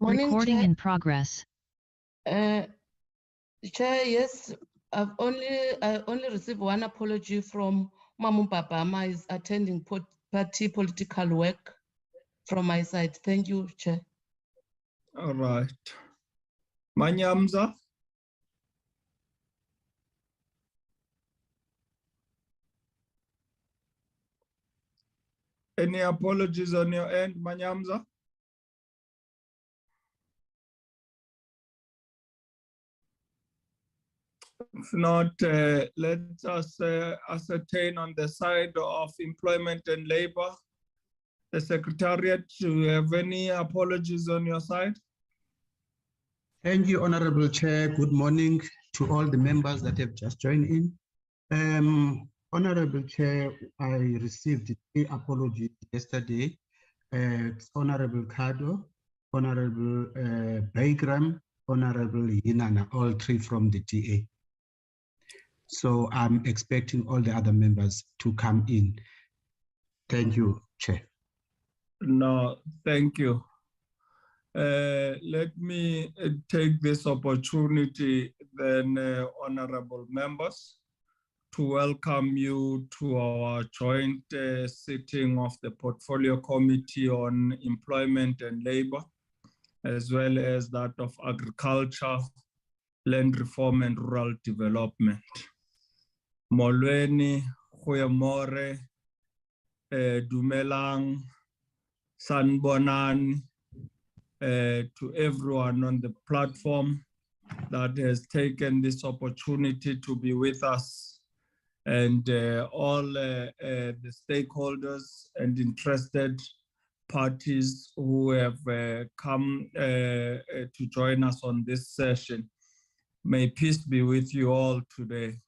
Morning, Recording Chair. in progress. Chair, yes, I only received one apology from Mamu Babama is attending party political work from my side. Thank you, Chair. All right. Manyamza? Any apologies on your end, Manyamza? If not, let us ascertain on the side of employment and labor. The Secretariat, do you have any apologies on your side? Thank you, Honorable Chair. Good morning to all the members that have just joined in. Honorable Chair, I received 3 apologies yesterday. Honorable Kado, Honorable Baygram, Honorable Yinana, all 3 from the DA. So I'm expecting all the other members to come in. Thank you, Chair. No, thank you. Let me take this opportunity then, honorable members, to welcome you to our joint sitting of the Portfolio Committee on Employment and Labor, as well as that of Agriculture, Land Reform and Rural Development. Molweni, Goeiemorgen, Dumelang, Sanbonan, to everyone on the platform that has taken this opportunity to be with us, and all the stakeholders and interested parties who have come to join us on this session. May peace be with you all today.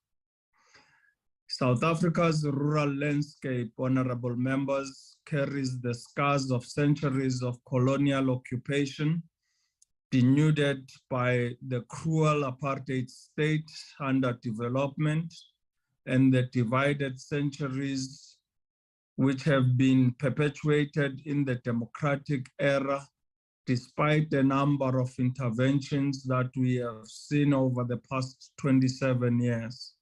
South Africa's rural landscape, honorable members, carries the scars of centuries of colonial occupation, denuded by the cruel apartheid state under development, and the divided centuries which have been perpetuated in the democratic era, despite a number of interventions that we have seen over the past 27 years.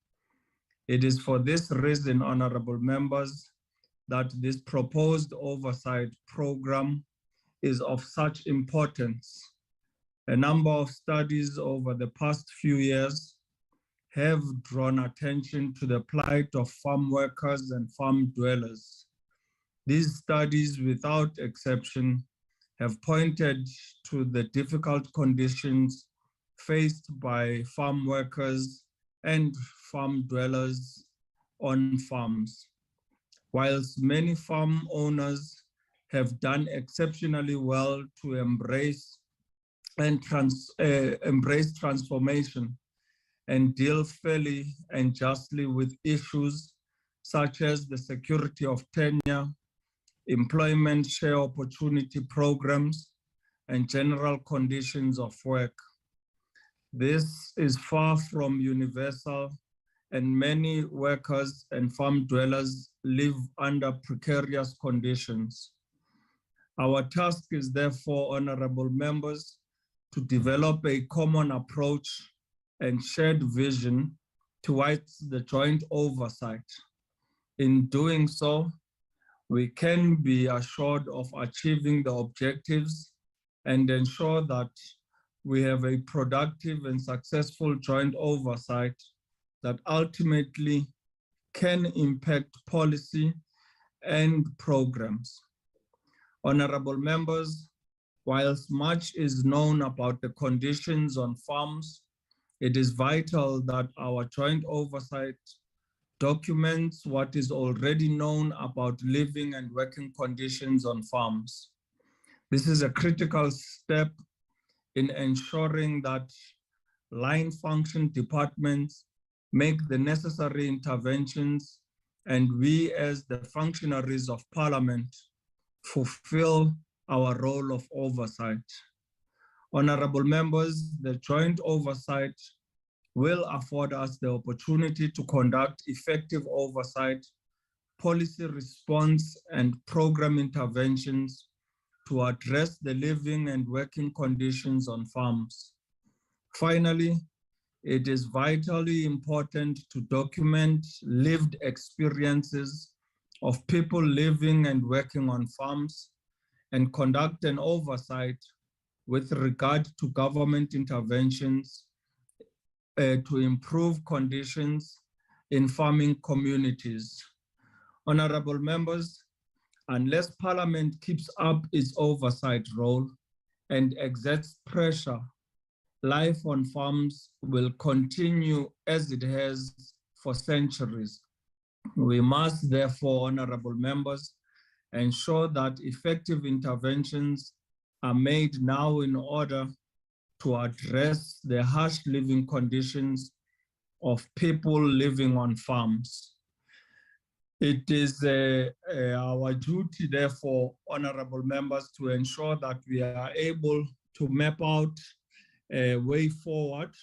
It is for this reason, honorable members, that this proposed oversight program is of such importance. A number of studies over the past few years have drawn attention to the plight of farm workers and farm dwellers. These studies, without exception, have pointed to the difficult conditions faced by farm workers and farm dwellers on farms. Whilst many farm owners have done exceptionally well to embrace transformation and deal fairly and justly with issues such as the security of tenure, employment share opportunity programs, and general conditions of work. This is far from universal, and many workers and farm dwellers live under precarious conditions. Our task is therefore, honorable members, to develop a common approach and shared vision towards the joint oversight. In doing so, we can be assured of achieving the objectives and ensure that we have a productive and successful joint oversight that ultimately can impact policy and programs. Honorable members, whilst much is known about the conditions on farms, it is vital that our joint oversight documents what is already known about living and working conditions on farms. This is a critical step in ensuring that line function departments make the necessary interventions, and we as the functionaries of Parliament fulfill our role of oversight. Honorable members, the joint oversight will afford us the opportunity to conduct effective oversight, policy response, and program interventions to address the living and working conditions on farms. Finally, it is vitally important to document lived experiences of people living and working on farms and conduct an oversight with regard to government interventions to improve conditions in farming communities. Honorable members, unless Parliament keeps up its oversight role and exerts pressure, life on farms will continue as it has for centuries. We must therefore, honorable members, ensure that effective interventions are made now in order to address the harsh living conditions of people living on farms. It is our duty, therefore, honorable members, to ensure that we are able to map out a way forward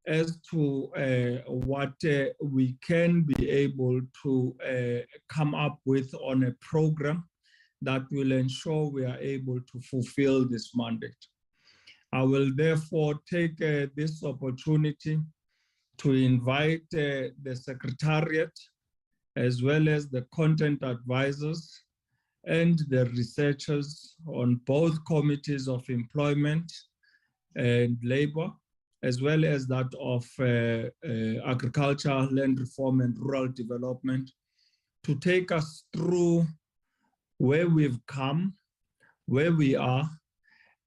as to what we can be able to come up with on a program that will ensure we are able to fulfill this mandate. I will therefore take this opportunity to invite the Secretariat as well as the content advisors and the researchers on both committees of employment and labor, as well as that of agriculture, land reform and rural development, to take us through where we've come, where we are,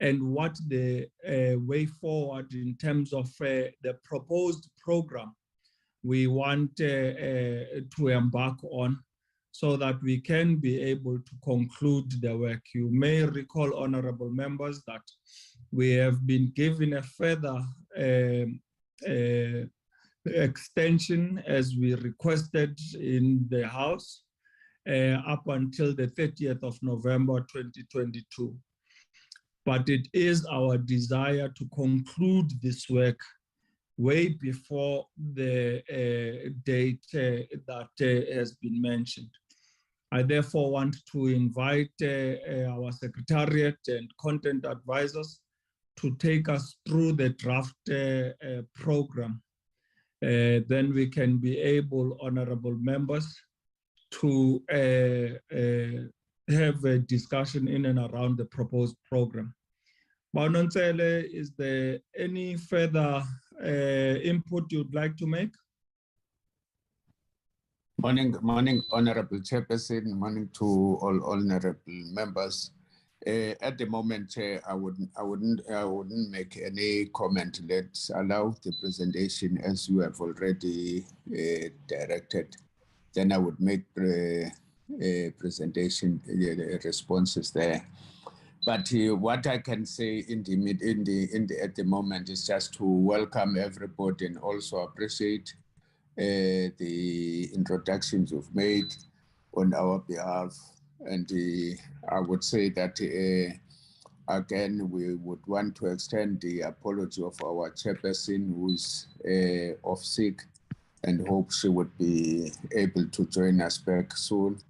and what the way forward in terms of the proposed program we want to embark on, so that we can be able to conclude the work. You may recall, honorable members, that we have been given a further extension as we requested in the House up until the 30th of November 2022. But it is our desire to conclude this work way before the date that has been mentioned. I therefore want to invite our Secretariat and content advisors to take us through the draft program. Then we can be able, honorable members, to have a discussion in and around the proposed program. Maunontsele, is there any further input you'd like to make? Morning, Honorable Chairperson. Morning to all honorable members. At the moment, Chair, I wouldn't make any comment. Let's allow the presentation as you have already directed. Then I would make a presentation, responses there. But what I can say at the moment is just to welcome everybody and also appreciate the introductions you've made on our behalf. And I would say that, again, we would want to extend the apology of our chairperson who's off sick, and hope she would be able to join us back soon.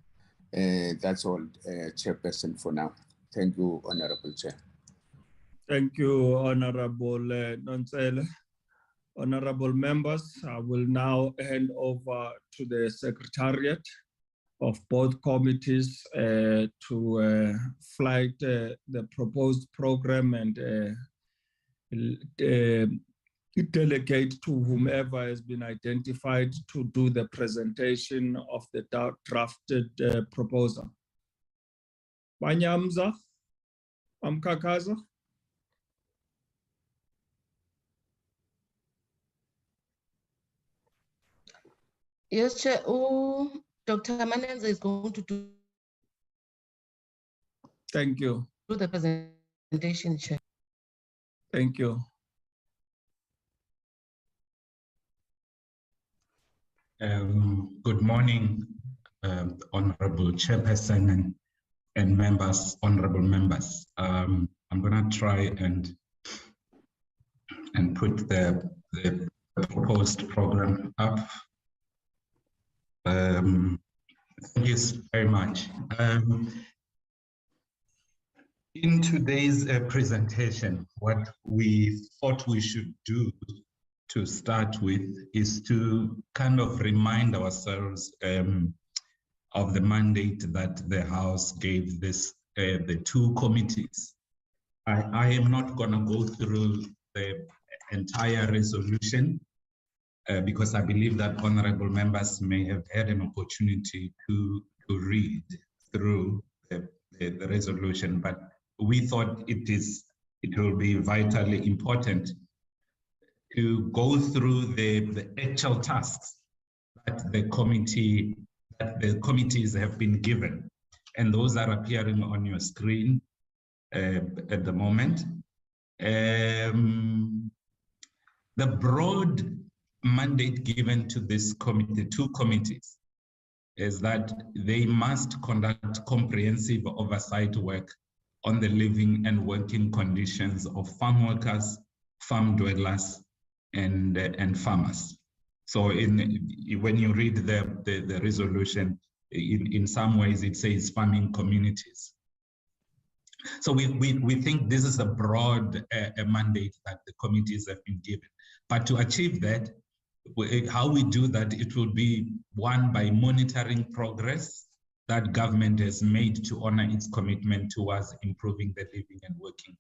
That's all, chairperson, for now. Thank you, Honorable Chair. Thank you, Honorable Nontsele. Honorable members, I will now hand over to the Secretariat of both committees to flight the proposed program and delegate to whomever has been identified to do the presentation of the drafted proposal. Banyamza, Amkakaza. Yes, Chair. Dr. Manenza is going to do. Thank you. Do the presentation, Chair. Thank you. Good morning, Honorable Chairperson and members, honorable members. I'm going to try and put the proposed program up. Thank you very much. In today's presentation, what we thought we should do to start with is to kind of remind ourselves of the mandate that the House gave the two committees. I am not going to go through the entire resolution because I believe that honorable members may have had an opportunity to read through the resolution, but we thought it will be vitally important to go through the actual tasks that the committees have been given, and those are appearing on your screen at the moment. The broad mandate given to this committee, two committees, is that they must conduct comprehensive oversight work on the living and working conditions of farm workers, farm dwellers, and farmers. So when you read the resolution, in some ways it says farming communities. So we think this is a broad mandate that the committees have been given. But to achieve that, how we do that, it will be one by monitoring progress that government has made to honor its commitment towards improving the living and working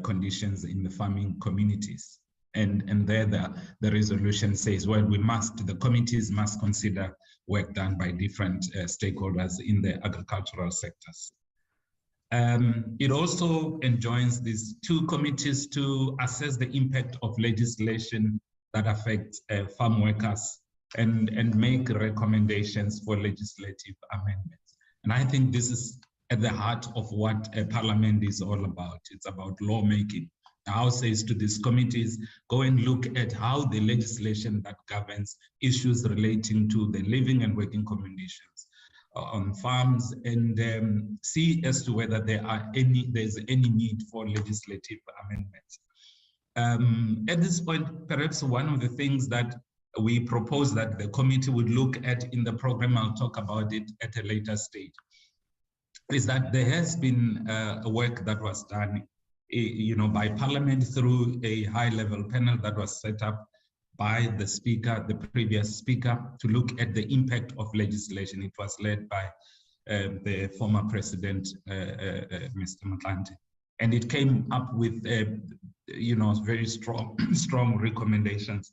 conditions in the farming communities. And there the resolution says, well, the committees must consider work done by different stakeholders in the agricultural sectors. It also enjoins these two committees to assess the impact of legislation that affects farm workers and make recommendations for legislative amendments. And I think this is at the heart of what a parliament is all about. It's about lawmaking. The House says to these committees, go and look at how the legislation that governs issues relating to the living and working conditions on farms, and see as to whether there's any need for legislative amendments. At this point, perhaps one of the things that we propose that the committee would look at in the program, I'll talk about it at a later stage, is that there has been work that was done by Parliament through a high-level panel that was set up by the speaker, the previous speaker, to look at the impact of legislation. It was led by the former president, Mr. Mtlanthe. And it came up with very strong recommendations.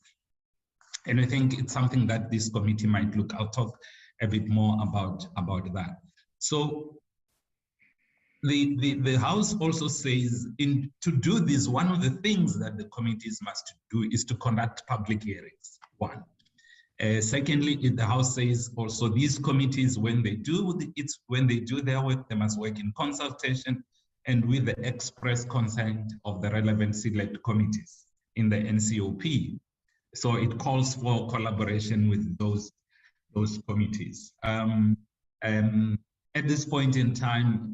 And I think it's something that this committee might look. I'll talk a bit more about that. So the House also says to do this, one of the things that the committees must do is to conduct public hearings, one. Secondly, the House says also these committees, when they do their work, they must work in consultation and with the express consent of the relevant select committees in the NCOP. So it calls for collaboration with those committees. At this point in time,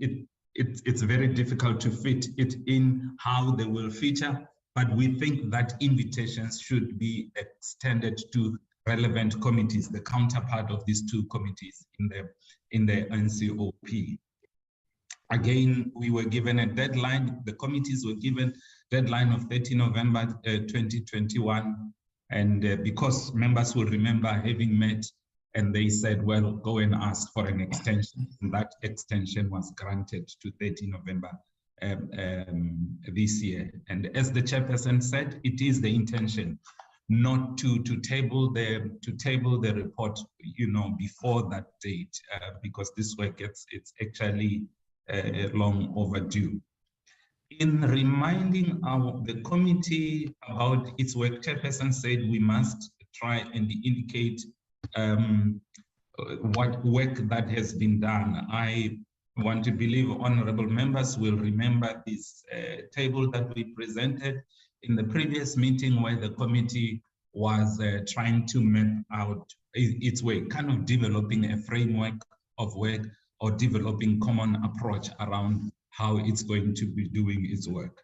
it's very difficult to fit it in how they will feature, but we think that invitations should be extended to relevant committees, the counterpart of these two committees in the NCOP. Again, we were given a deadline, the committees were given deadline of 30 November 2021, and because members will remember having met, and they said, well, go and ask for an extension. And that extension was granted to 30 November this year. And as the chairperson said, it is the intention not to table the report, before that date, because this work it's actually long overdue. In reminding the committee about its work, chairperson said we must try and indicate what work that has been done. I want to believe honorable members will remember this table that we presented in the previous meeting, where the committee was trying to map out its way, kind of developing a framework of work or developing common approach around how it's going to be doing its work.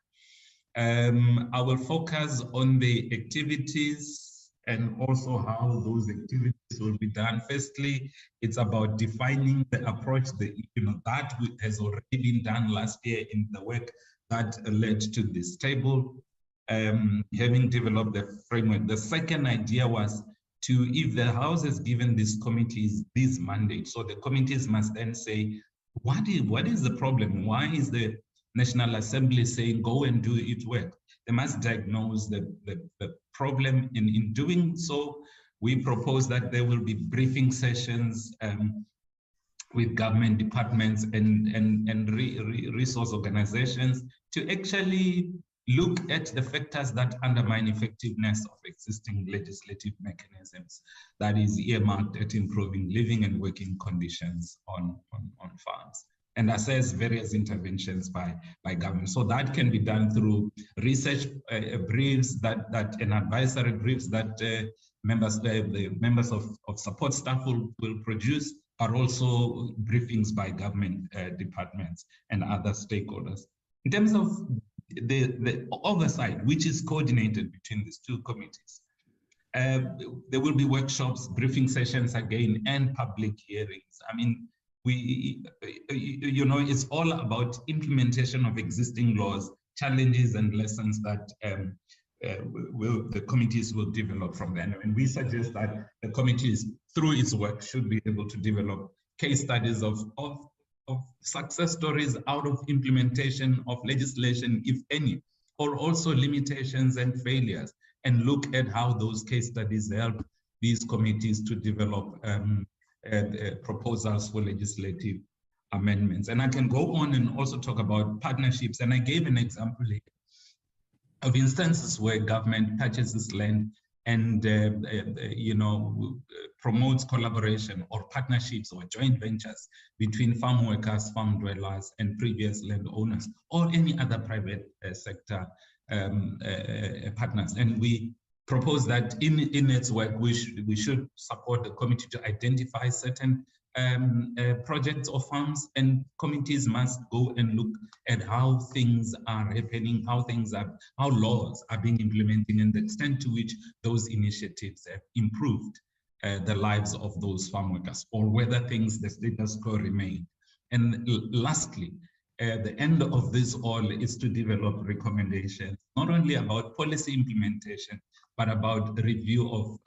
I will focus on the activities and also how those activities will be done. Firstly, it's about defining the approach that has already been done last year in the work that led to this table, having developed the framework. The second idea was if the House has given these committees this mandate, so the committees must then say, what is the problem? Why is the National Assembly saying go and do its work? They must diagnose the problem. In doing so, we propose that there will be briefing sessions with government departments and resource organizations to actually look at the factors that undermine effectiveness of existing legislative mechanisms that is earmarked at improving living and working conditions on farms, and assess various interventions by government. So that can be done through research briefs and advisory briefs that the members of support staff will produce, but also briefings by government departments and other stakeholders. In terms of the oversight, which is coordinated between these two committees, there will be workshops, briefing sessions again, and public hearings. I mean, it's all about implementation of existing laws, challenges and lessons that the committees will develop from then. And we suggest that the committees, through its work, should be able to develop case studies of success stories out of implementation of legislation, if any, or also limitations and failures, and look at how those case studies help these committees to develop proposals for legislative amendments. And I can go on and also talk about partnerships. And I gave an example here of instances where government purchases land and promotes collaboration or partnerships or joint ventures between farm workers, farm dwellers, and previous landowners, or any other private sector partners. And we propose that in its work, we should support the committee to identify certain projects or farms, and committees must go and look at how things are happening, how laws are being implemented, and the extent to which those initiatives have improved the lives of those farm workers, or whether the status quo remain. And lastly, the end of this all is to develop recommendations, not only about policy implementation, but about the review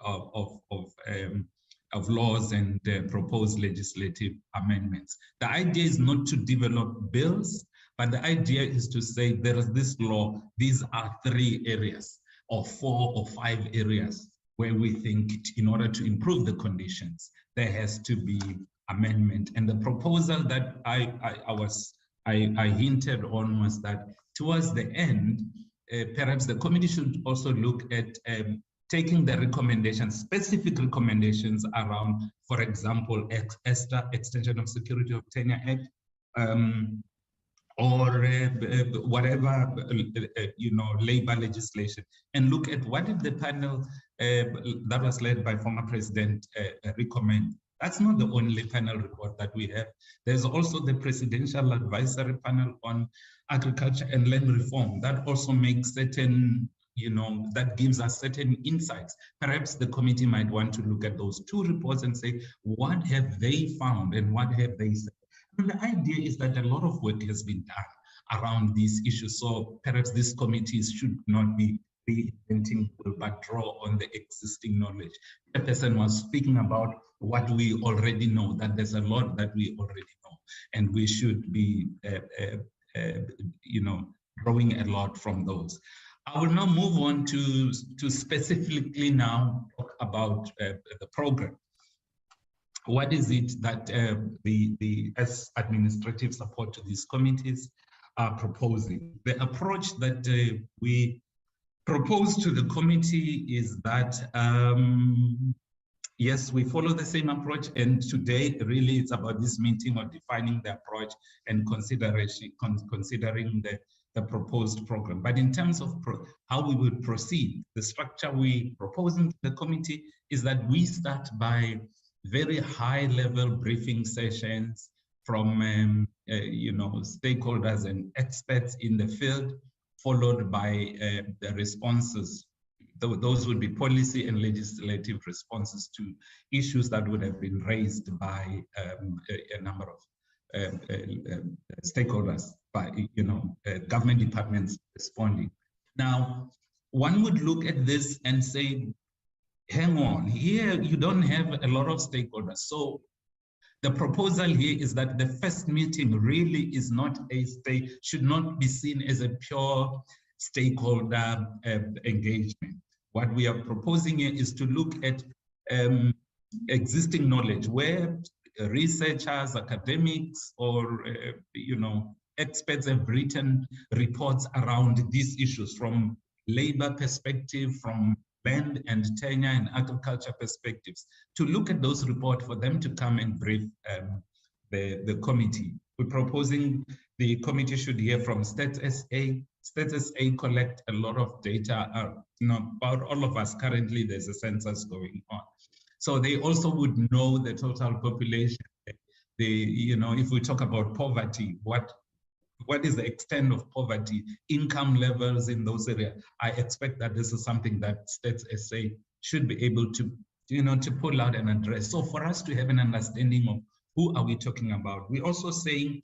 of laws and proposed legislative amendments. The idea is not to develop bills, but the idea is to say there is this law, these are 3 areas or 4 or 5 areas where we think in order to improve the conditions, there has to be amendment. And the proposal that I hinted on was that towards the end, perhaps the committee should also look at taking the recommendations, specific recommendations around, for example, ESTA, Extension of Security of Tenure Act, or whatever, labor legislation, and look at what did the panel that was led by former President recommend. That's not the only panel report that we have. There's also the Presidential Advisory Panel on Agriculture and Land Reform that also makes certain, that gives us certain insights. Perhaps the committee might want to look at those 2 reports and say, what have they found and what have they said? And the idea is that a lot of work has been done around these issues. So perhaps these committees should not be reinventing, but draw on the existing knowledge. The person was speaking about what we already know, that there's a lot that we already know, and we should be, drawing a lot from those. I will now move on to specifically now talk about the program. What is it that as administrative support to these committees are proposing? The approach that we propose to the committee is that, yes, we follow the same approach, and today really it's about this meeting or defining the approach and considering the proposed program. But in terms of how we would proceed, the structure we proposing to the committee is that we start by very high-level briefing sessions from stakeholders and experts in the field, followed by the responses those would be policy and legislative responses to issues that would have been raised by a number of stakeholders, by government departments responding. Now, one would look at this and say, hang on, here you don't have a lot of stakeholders. So the proposal here is that the first meeting really is not should not be seen as a pure stakeholder engagement. What we are proposing here is to look at existing knowledge where researchers, academics, or experts have written reports around these issues from labor perspective, from land and tenure and agriculture perspectives, to look at those reports for them to come and brief the committee. We're proposing the committee should hear from Stats SA. Stats SA collect a lot of data about all of us. Currently, there's a census going on. So they also would know the total population. If we talk about poverty, what is the extent of poverty, income levels in those areas? I expect that this is something that Stats SA should be able to, to pull out and address. So for us to have an understanding of who are we talking about, we're also saying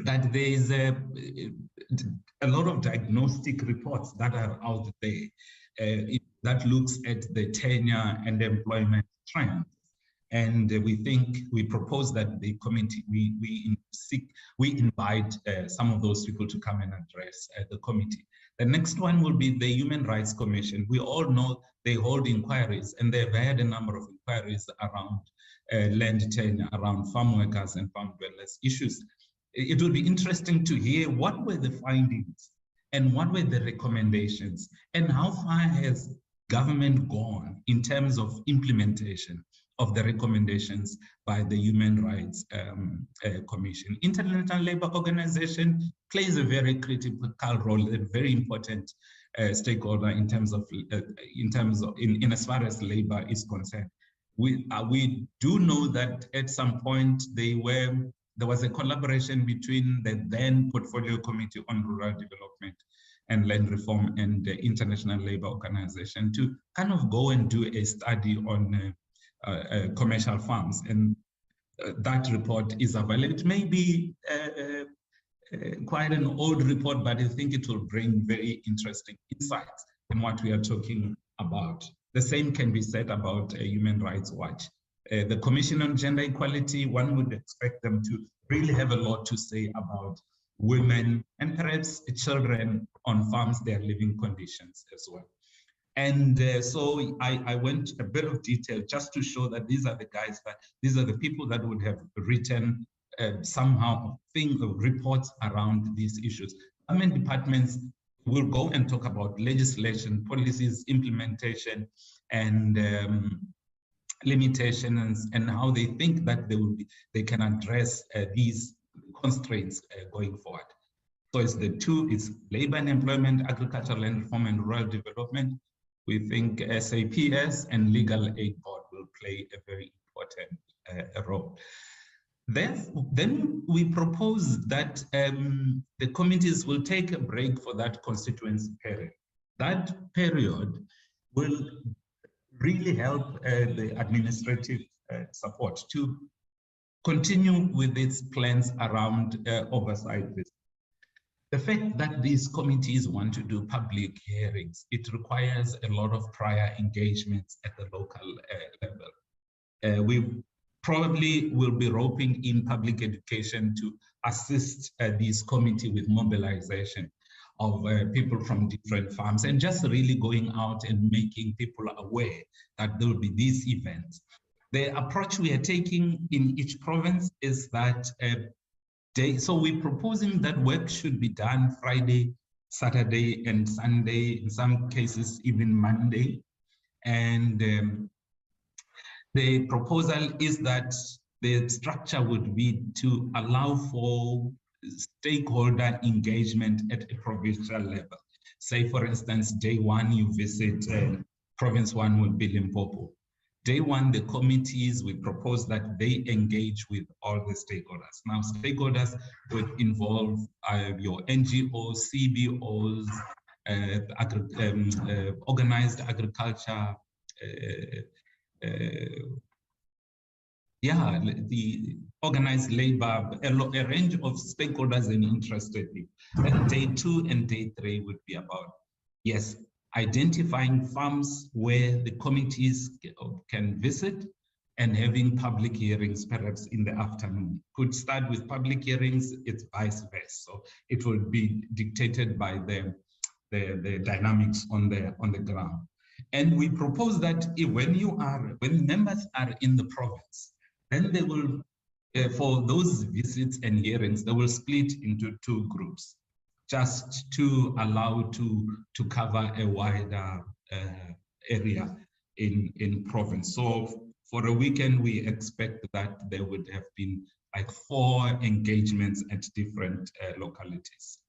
that there is a lot of diagnostic reports that are out there that looks at the tenure and employment trends. And we propose that the committee, we invite some of those people to come and address the committee. The next one will be the Human Rights Commission. We all know they hold inquiries, and they've had a number of inquiries around land tenure, around farm workers and farm dwellers issues. It will be interesting to hear what were the findings and what were the recommendations, and how far has government gone in terms of implementation of the recommendations by the Human Rights Commission. International Labour Organization plays a very critical role, a very important stakeholder in terms of as far as labor is concerned. We do know that at some point there was a collaboration between the then Portfolio Committee on Rural Development and Land Reform and the International Labour Organization to kind of go and do a study on commercial farms, and that report is available. It may be quite an old report, but I think it will bring very interesting insights in what we are talking about. The same can be said about Human Rights Watch. The Commission on Gender Equality, one would expect them to really have a lot to say about women and perhaps children on farms, their living conditions as well. And so I went a bit of detail just to show that these are the guys, these are the people that would have written somehow reports around these issues. Government departments will go and talk about legislation, policies, implementation, and limitations, and how they think that they can address these constraints going forward. So it's labor and employment, agricultural land reform and rural development. We think SAPS and Legal Aid Board will play a very important role. Then we propose that the committees will take a break for that constituency period. That period will really help the administrative support to continue with its plans around oversight. The fact that these committees want to do public hearings, it requires a lot of prior engagements at the local level. We probably will be roping in public education to assist these committees with mobilization of people from different farms, and just really going out and making people aware that there will be these events. The approach we are taking in each province is that so we're proposing that work should be done Friday, Saturday, and Sunday, in some cases even Monday. And the proposal is that the structure would be to allow for stakeholder engagement at a provincial level. Say, for instance, day one, you visit province one would be Limpopo. Day one, the committees, we propose that they engage with all the stakeholders. Now, stakeholders would involve your NGOs, CBOs, organized agriculture, the organized labor, a range of stakeholders and interested people. And day 2 and day 3 would be about, yes, identifying farms where the committees can visit and having public hearings perhaps in the afternoon. Could start with public hearings, it's vice versa. So it will be dictated by the dynamics on the ground. And we propose that when members are in the province, then they will, for those visits and hearings, they will split into 2 groups, just to allow to cover a wider area in province. So for a weekend, we expect that there would have been like 4 engagements at different localities.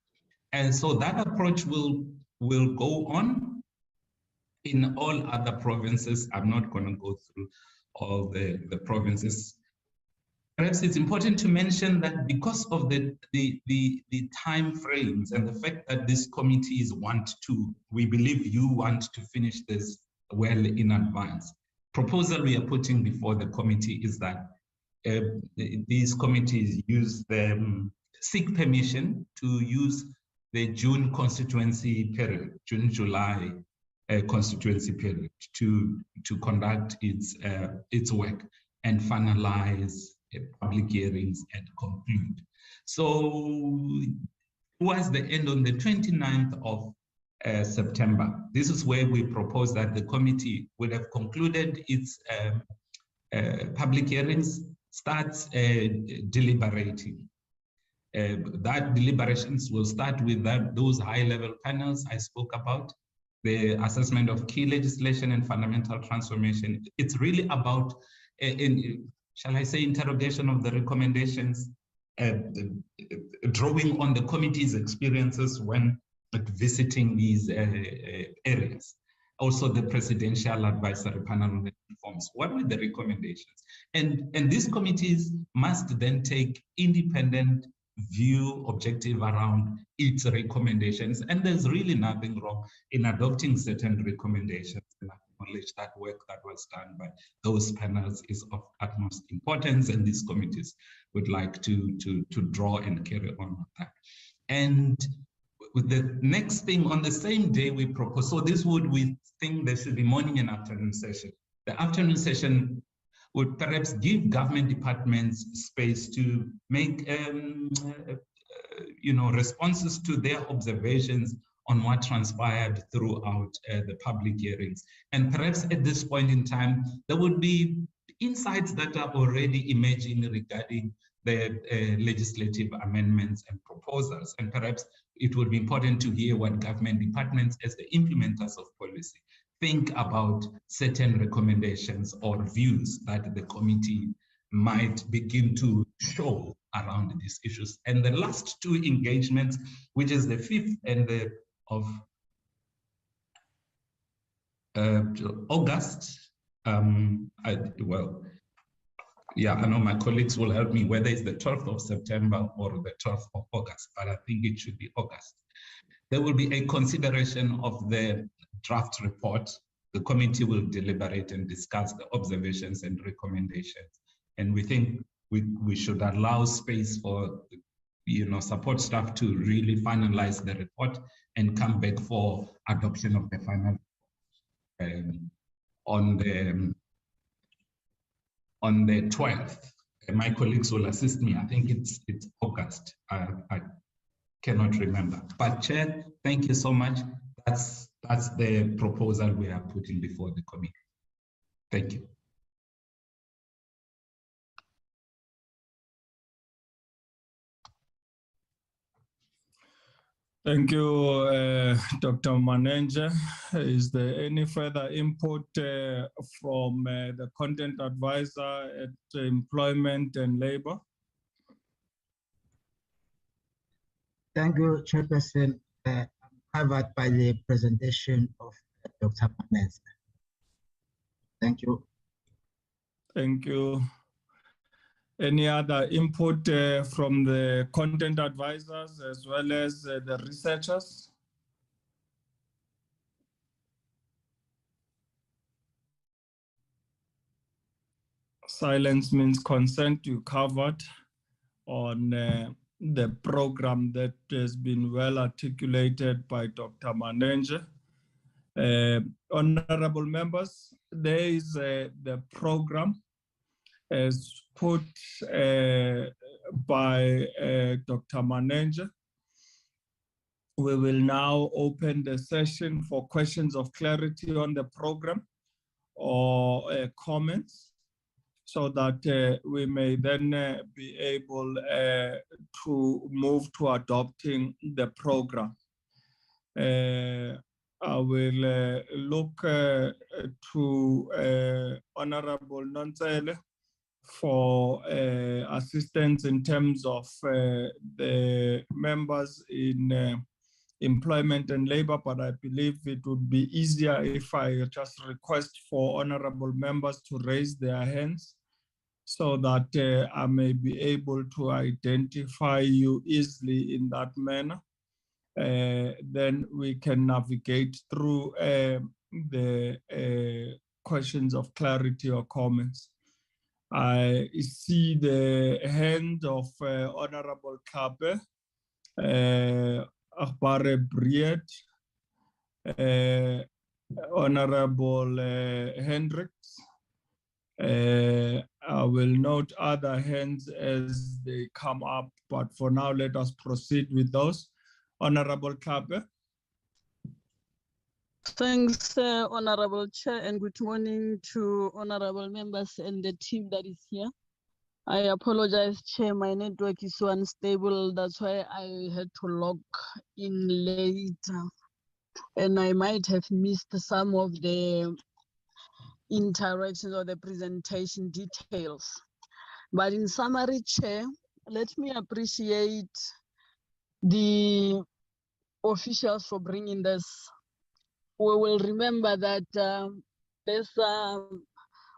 And so that approach will go on in all other provinces. I'm not going to go through all the provinces. Perhaps it's important to mention that because of the time frames and the fact that these committees we believe you want to finish this well in advance. Proposal we are putting before the committee is that these committees seek permission to use the June constituency period, June-July constituency period to conduct its work and finalize public hearings and conclude. So towards the end, on the 29th of September, this is where we propose that the committee would have concluded its public hearings, starts deliberating. That deliberations will start with those high-level panels I spoke about, the assessment of key legislation and fundamental transformation. It's really about, shall I say, interrogation of the recommendations, drawing on the committee's experiences when visiting these areas. Also the Presidential Advisory Panel on Reforms. What were the recommendations? And these committees must then take independent view, objective around its recommendations. And there's really nothing wrong in adopting certain recommendations and acknowledge that work that was done by those panels is of utmost importance, and these committees would like to draw and carry on with that. And with the next thing, on the same day we propose, so we think there should be morning and afternoon session. The afternoon session would perhaps give government departments space to make responses to their observations on what transpired throughout the public hearings. And perhaps at this point in time, there would be insights that are already emerging regarding the legislative amendments and proposals. And perhaps it would be important to hear what government departments, as the implementers of policy, think about certain recommendations or views that the committee might begin to show around these issues. And the last 2 engagements, which is the 5th and the of August, I know my colleagues will help me whether it's the 12th of September or the 12th of August, but I think it should be August. There will be a consideration of the draft report. The committee will deliberate and discuss the observations and recommendations. And we think we should allow space for support staff to really finalize the report and come back for adoption of the final on the 12th. My colleagues will assist me. I think it's August. I cannot remember. But Chair, thank you so much. That's the proposal we are putting before the committee. Thank you. Thank you, Dr. Manenje. Is there any further input from the content advisor at Employment and Labor? Thank you, Chairperson. I'm covered by the presentation of Dr. Manenje. Thank you. Thank you. Any other input from the content advisors as well as the researchers? Silence means consent. You covered on the program that has been well articulated by Dr. Manenje. Honorable members, there is the program as put by Dr. Manenje. We will now open the session for questions of clarity on the program or comments, so that we may then be able to move to adopting the program. I will look to Honorable Nontsele for assistance in terms of the members in employment and labor, but I believe it would be easier if I just request for honorable members to raise their hands so that I may be able to identify you easily in that manner. Then we can navigate through the questions of clarity or comments. I see the hand of Honorable Kabe, Akbare Briet, Honorable Hendricks. I will note other hands as they come up, but for now, let us proceed with those. Honorable Kabe. Thanks, Honorable Chair, and good morning to honorable members and the team that is here. I apologize, Chair, my network is so unstable. That's why I had to log in later. And I might have missed some of the interactions or the presentation details. But in summary, Chair, let me appreciate the officials for bringing this. We will remember that this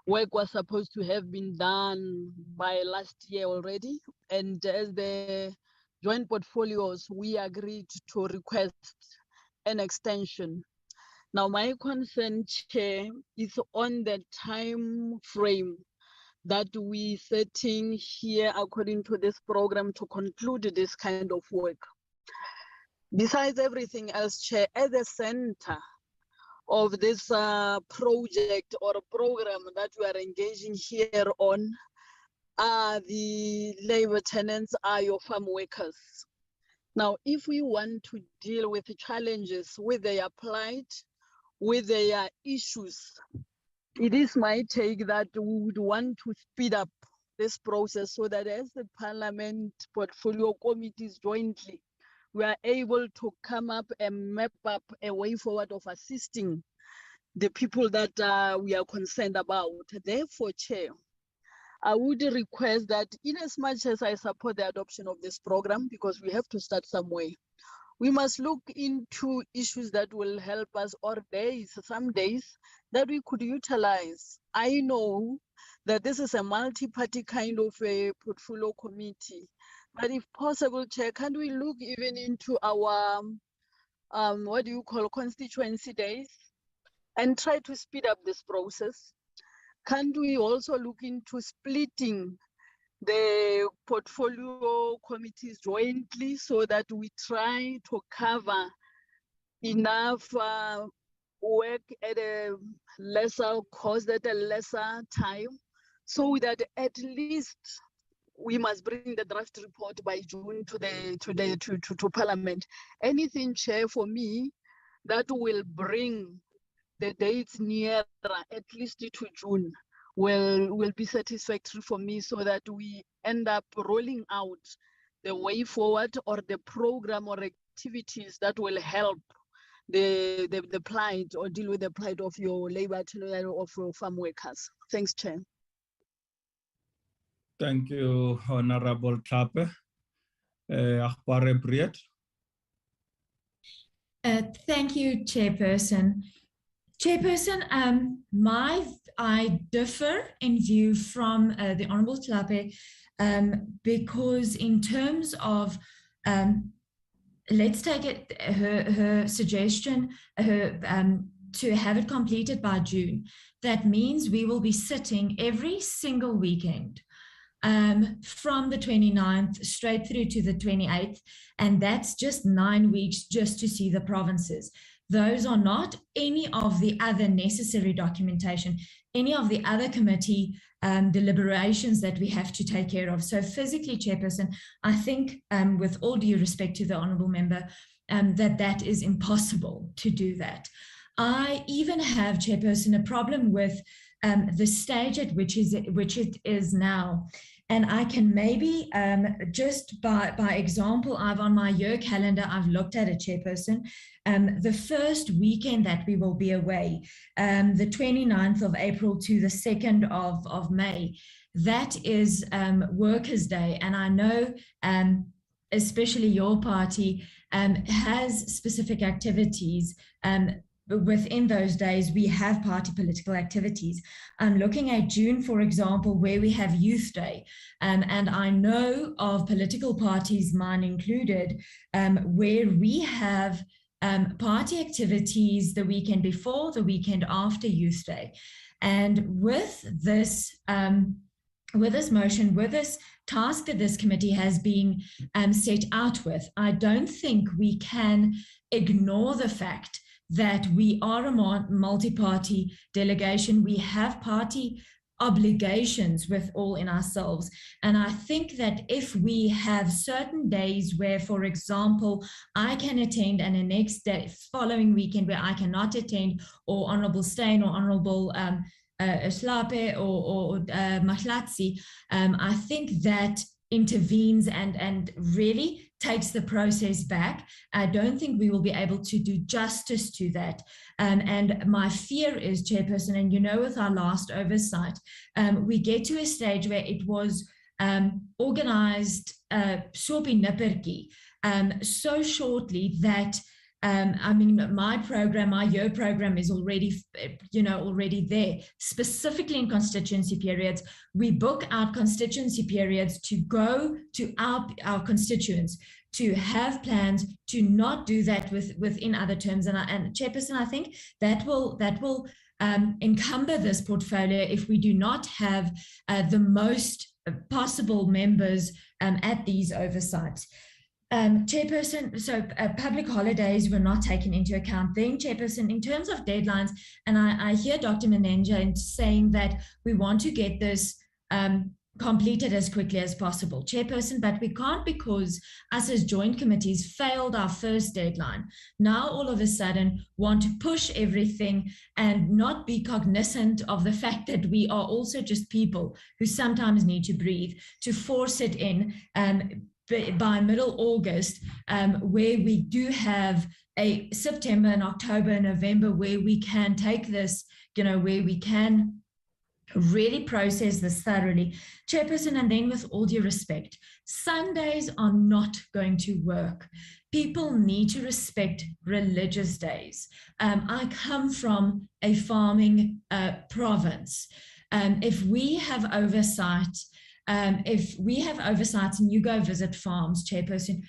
work was supposed to have been done by last year already. And as the joint portfolios, we agreed to request an extension. Now, my concern, Chair, is on the time frame that we setting here according to this program to conclude this kind of work. Besides everything else, Chair, at the center of this project or program that we are engaging here on are the labor tenants, are your farm workers. Now, if we want to deal with the challenges with their plight, with their issues, it is my take that we would want to speed up this process so that as the Parliament portfolio committees jointly, we are able to come up and map up a way forward of assisting the people that we are concerned about. Therefore, Chair, I would request that in as much as I support the adoption of this program, because we have to start somewhere, we must look into issues that will help us, or days, some days that we could utilize. I know that this is a multi-party kind of a portfolio committee, but if possible, Chair, can we look even into our, what do you call, constituency days and try to speed up this process? Can't we also look into splitting the portfolio committees jointly so that we try to cover enough work at a lesser cost, at a lesser time, so that at least we must bring the draft report by June to Parliament. Anything, Chair, for me, that will bring the dates nearer, at least to June, will be satisfactory for me, so that we end up rolling out the way forward or the program or activities that will help the plight or deal with the plight of your labor, of your farm workers. Thanks, Chair. Thank you, Honorable Klappe. Akbare Briet. Thank you, Chairperson. Chairperson, I differ in view from the Honourable Klappe because in terms of, let's take it, her suggestion, her to have it completed by June. That means we will be sitting every single weekend from the 29th straight through to the 28th. And that's just 9 weeks just to see the provinces. Those are not any of the other necessary documentation, any of the other committee deliberations that we have to take care of. So physically, Chairperson, I think with all due respect to the Honourable Member, that is impossible to do that. I even have, Chairperson, a problem with the stage at which it is now. And I can maybe just by example, on my year calendar, I've looked at it, Chairperson. The first weekend that we will be away, the 29th of April to the 2nd of May, that is Workers' Day. And I know especially your party has specific activities. Within those days, we have party political activities. I'm looking at June, for example, where we have Youth Day. And I know of political parties, mine included, where we have party activities the weekend before, the weekend after Youth Day. And with this motion, with this task that this committee has been set out with, I don't think we can ignore the fact that we are a multi-party delegation. We have party obligations with all in ourselves. And I think that if we have certain days where, for example, I can attend and the next day, following weekend where I cannot attend, or Honourable Steyn or Honourable Slape or Mahlatsi, I think that intervenes and really takes the process back. I don't think we will be able to do justice to that. And my fear is, Chairperson, and you know, with our last oversight, we get to a stage where it was organized sopi nippertjie so shortly that I mean, my year program is already, already there, specifically in constituency periods. We book out constituency periods to go to our constituents, to have plans, to not do that within other terms. And Chairperson, I think that will encumber this portfolio if we do not have the most possible members at these oversights. Chairperson, so public holidays were not taken into account. Then, Chairperson, in terms of deadlines, and I hear Dr. Menenja saying that we want to get this completed as quickly as possible, Chairperson, but we can't, because us as joint committees failed our first deadline. Now, all of a sudden, want to push everything and not be cognizant of the fact that we are also just people who sometimes need to breathe, to force it in by middle August, where we do have a September and October and November where we can take this, where we can really process this thoroughly. Chairperson, and then with all due respect, Sundays are not going to work. People need to respect religious days. I come from a farming province. If we have oversight, and you go visit farms, Chairperson,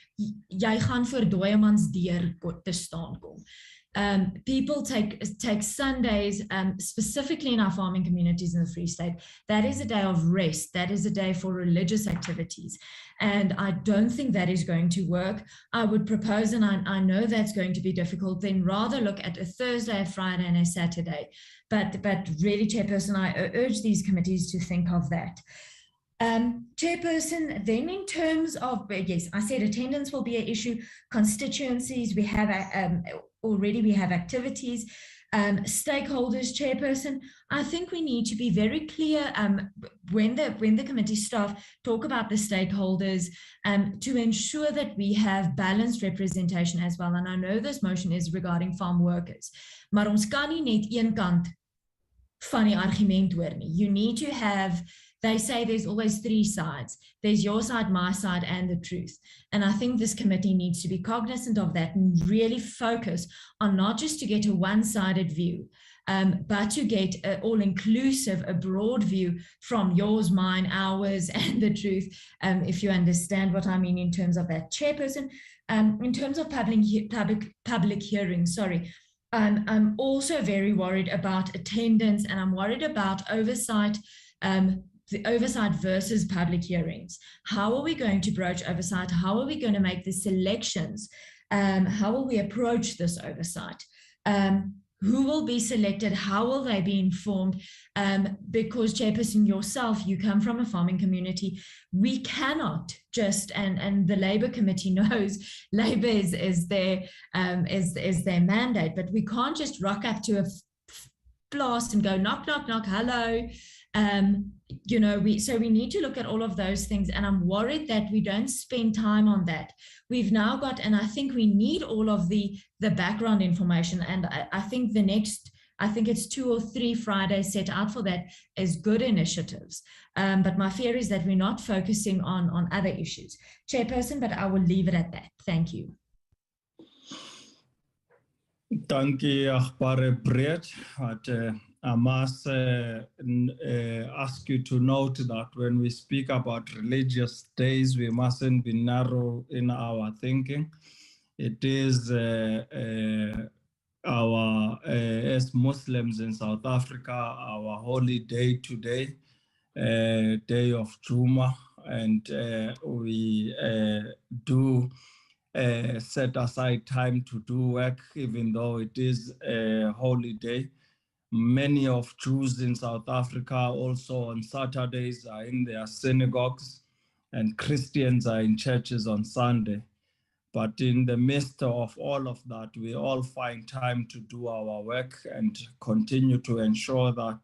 jy gaan voor dooiemans deur te staan kom. People take Sundays, specifically in our farming communities in the Free State, that is a day of rest. That is a day for religious activities. And I don't think that is going to work. I would propose, and I know that's going to be difficult, then rather look at a Thursday, a Friday, and a Saturday. But really, Chairperson, I urge these committees to think of that. Chairperson, then in terms of, yes, I said attendance will be an issue. Constituencies, we have already, we have activities. Stakeholders, Chairperson, I think we need to be very clear when the committee staff talk about the stakeholders to ensure that we have balanced representation as well. And I know this motion is regarding farm workers. Maar ons kan nie net een kant van die argument hoor nie. You need to have, they say there's always three sides. There's your side, my side, and the truth. And I think this committee needs to be cognizant of that and really focus on not just to get a one-sided view, but to get an all-inclusive, a broad view from yours, mine, ours, and the truth, if you understand what I mean in terms of that. Chairperson, in terms of public hearings, sorry, I'm also very worried about attendance, and I'm worried about oversight, the oversight versus public hearings. How are we going to broach oversight? How are we going to make the selections? How will we approach this oversight? Who will be selected? How will they be informed? Because Chairperson, yourself, you come from a farming community. We cannot just, and the Labour Committee knows, Labour is their mandate, but we can't just rock up to a blast and go knock, knock, knock, hello. So we need to look at all of those things, and I'm worried that we don't spend time on that. We've now got, and I think we need all of the background information, and I think it's 2 or 3 Fridays set out for that as good initiatives. But my fear is that we're not focusing on other issues. Chairperson, but I will leave it at that. Thank you. Thank you, Agbare Breed. I must ask you to note that when we speak about religious days, we mustn't be narrow in our thinking. It is our, as Muslims in South Africa, our holy day today, day of Juma, and we do set aside time to do work, even though it is a holy day. Many of Jews in South Africa also on Saturdays are in their synagogues, and Christians are in churches on Sunday. But in the midst of all of that, we all find time to do our work and continue to ensure that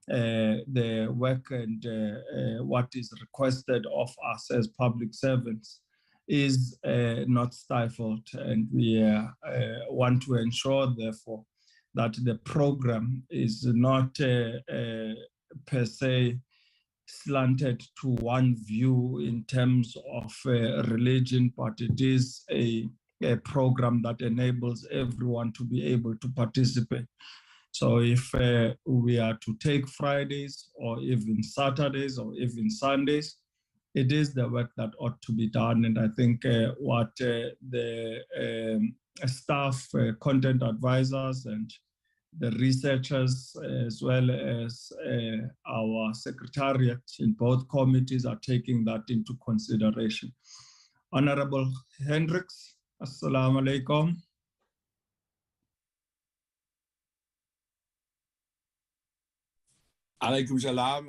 the work and what is requested of us as public servants is not stifled. And we want to ensure, therefore, that the program is not per se slanted to one view in terms of religion, but it is a program that enables everyone to be able to participate. So if we are to take Fridays or even Saturdays or even Sundays, it is the work that ought to be done. And I think what the staff, content advisors, and the researchers, as well as our secretariat in both committees, are taking that into consideration. Honorable Hendricks, Assalamu alaikum. Alaikum salam,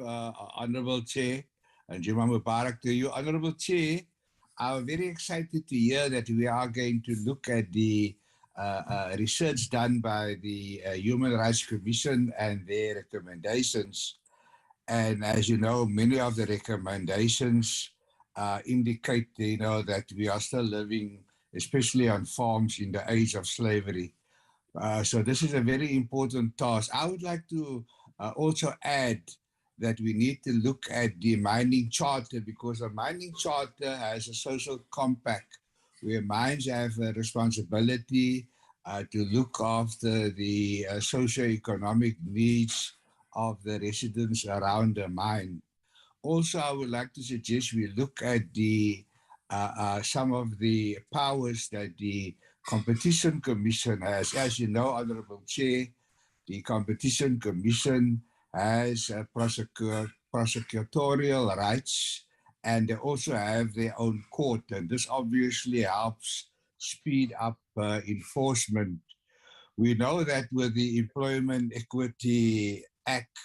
Honorable Chair, and Juma Mubarak to you. Honorable Chair, I'm very excited to hear that we are going to look at the research done by the Human Rights Commission and their recommendations. And as you know, many of the recommendations indicate, that we are still living, especially on farms, in the age of slavery. So this is a very important task. I would like to also add that we need to look at the mining charter, because a mining charter has a social compact where mines have a responsibility to look after the socio-economic needs of the residents around the mine. Also, I would like to suggest we look at the some of the powers that the Competition Commission has. As you know, Honorable Chair, the Competition Commission has prosecutorial rights, and they also have their own court, and this obviously helps speed up enforcement. We know that with the Employment Equity Act,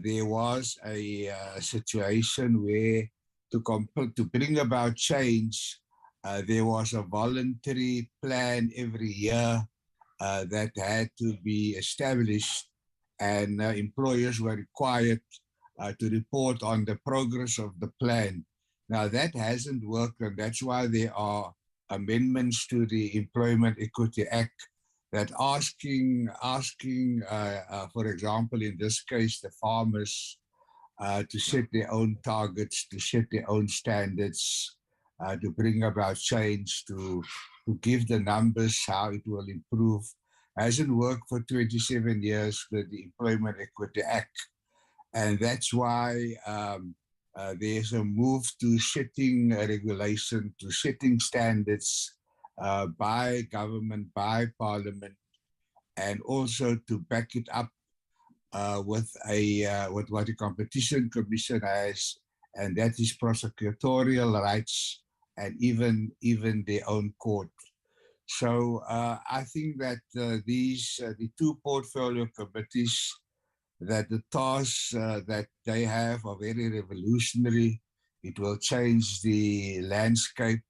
there was a situation where to bring about change, there was a voluntary plan every year that had to be established, and employers were required to report on the progress of the plan. Now that hasn't worked, and that's why there are amendments to the Employment Equity Act that asking, for example, in this case, the farmers to set their own targets, to set their own standards, to bring about change, to give the numbers how it will improve. Hasn't worked for 27 years with the Employment Equity Act. And that's why there's a move to setting a regulation, to setting standards by government, by parliament, and also to back it up with what the Competition Commission has, and that is prosecutorial rights and even their own court. So I think that the two portfolio committees, that the tasks that they have are very revolutionary. It will change the landscape,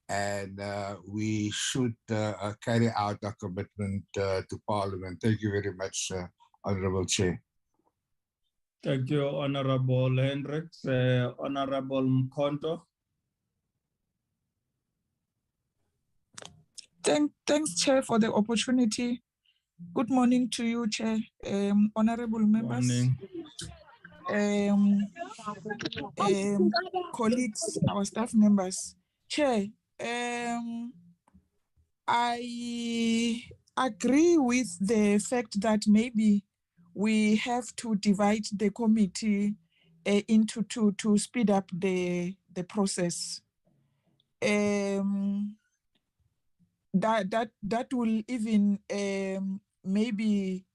and we should carry out our commitment to Parliament. Thank you very much, Honourable Chair. Thank you, Honourable Hendricks. Honourable Mkonto. Thanks, Chair, for the opportunity. Good morning to you, Chair, honourable members, colleagues, our staff members. Chair, I agree with the fact that maybe we have to divide the committee into two to speed up the process. That will even maybe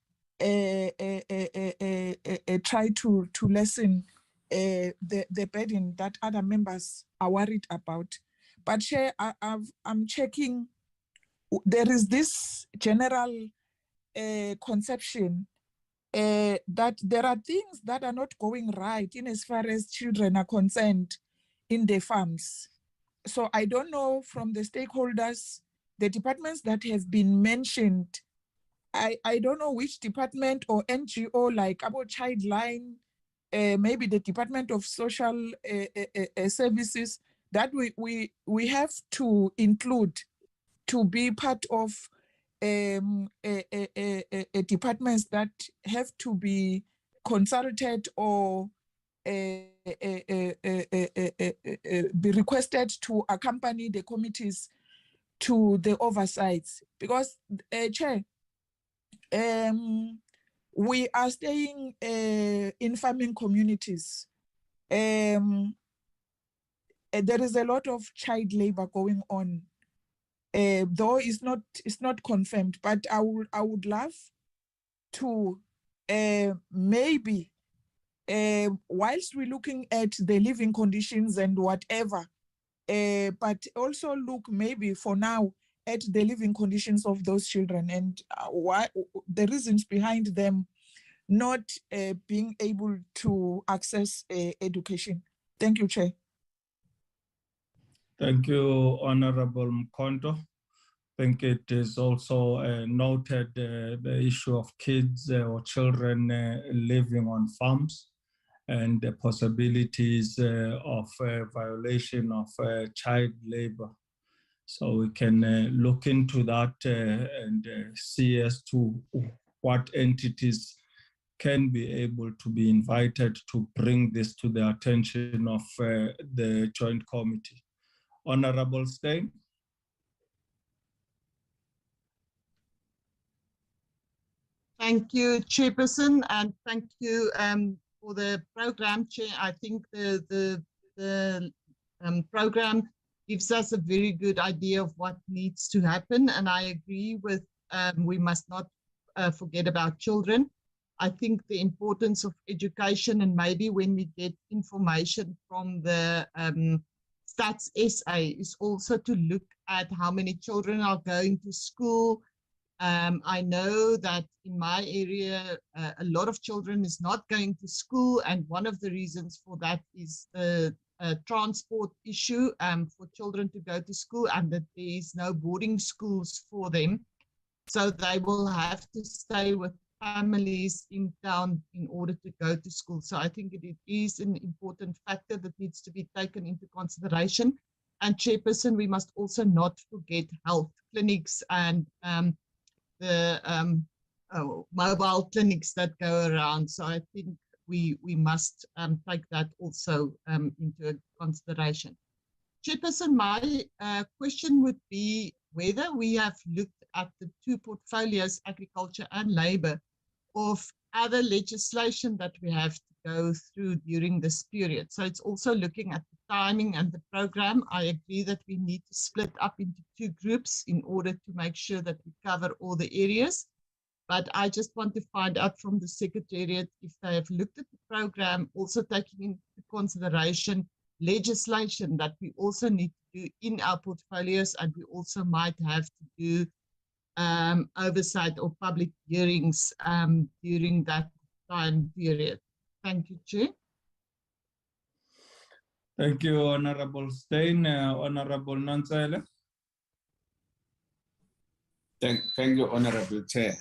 try to lessen the burden that other members are worried about. But Chair, I'm checking, there is this general conception that there are things that are not going right in as far as children are concerned in the farms. So I don't know from the stakeholders, the departments that have been mentioned, I don't know which department or NGO, like about Childline, maybe the Department of Social Services, that we have to include to be part of departments that have to be consulted or be requested to accompany the committees to the oversights. Because, Chair, we are staying in farming communities. There is a lot of child labor going on, though it's not confirmed. But I would love to maybe, whilst we're looking at the living conditions and whatever, but also look maybe for now at the living conditions of those children and why the reasons behind them not being able to access education. Thank you, Chair. Thank you, Honourable Mkonto. I think it is also noted the issue of kids or children living on farms and the possibilities of violation of child labor. So we can look into that and see as to what entities can be able to be invited to bring this to the attention of the Joint Committee. Honourable Steyn. Thank you, Chairperson, and thank you for the program, Chair. I think the program gives us a very good idea of what needs to happen, and I agree with we must not forget about children. I think the importance of education, and maybe when we get information from the Stats SA, is also to look at how many children are going to school. I know that in my area, a lot of children is not going to school, and one of the reasons for that is the transport issue for children to go to school, and that there is no boarding schools for them. So they will have to stay with families in town in order to go to school. So I think it is an important factor that needs to be taken into consideration. And Chairperson, we must also not forget health clinics and the mobile clinics that go around. So I think we must take that also into consideration. Chairperson, my question would be whether we have looked at the two portfolios, agriculture and labour, of other legislation that we have to go through during this period. So it's also looking at the timing and the program. I agree that we need to split up into two groups in order to make sure that we cover all the areas. But I just want to find out from the Secretariat if they have looked at the program, also taking into consideration legislation that we also need to do in our portfolios, and we also might have to do oversight or public hearings during that time period. Thank you, Chair. Thank you, Honorable Steyn. Honorable Nansele. Thank you, Honorable Chair.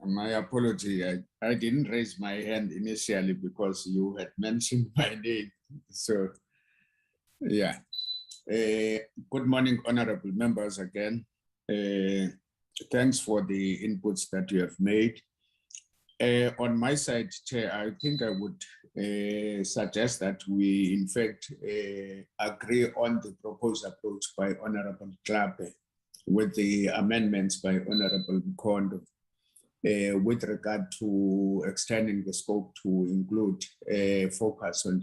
My apology, I didn't raise my hand initially because you had mentioned my name. So, yeah. Good morning, honorable members again. Thanks for the inputs that you have made. On my side, Chair, I think I would suggest that we, in fact, agree on the proposed approach by Honorable Klape with the amendments by Honorable Mkondo with regard to extending the scope to include a focus on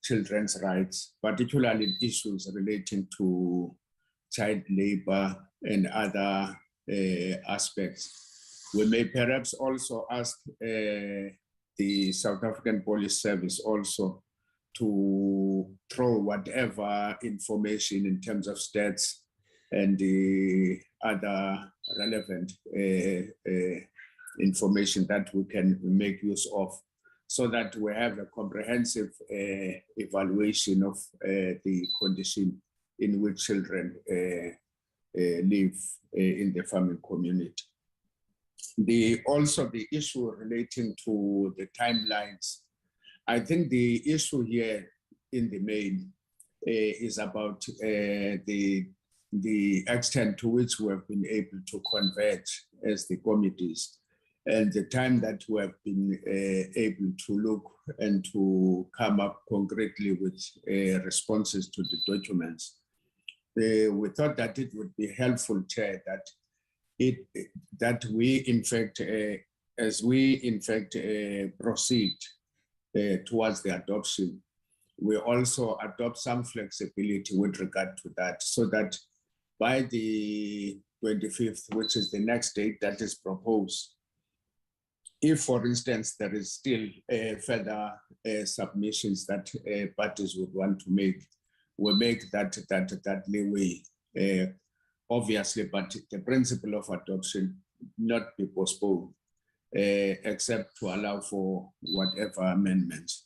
children's rights, particularly issues relating to child labor and other aspects. We may perhaps also ask the South African Police Service also to throw whatever information in terms of stats and the other relevant information that we can make use of, so that we have a comprehensive evaluation of the condition in which children live in the farming community. Also the issue relating to the timelines, I think the issue here in the main is about the extent to which we have been able to converge as the committees, and the time that we have been able to look and to come up concretely with responses to the documents. We thought that it would be helpful, Chair, that we in fact, as we in fact proceed towards the adoption, we also adopt some flexibility with regard to that, so that by the 25th, which is the next date that is proposed, if, for instance, there is still further submissions that parties would want to make, we'll make that leeway, obviously, but the principle of adoption not be postponed, except to allow for whatever amendments.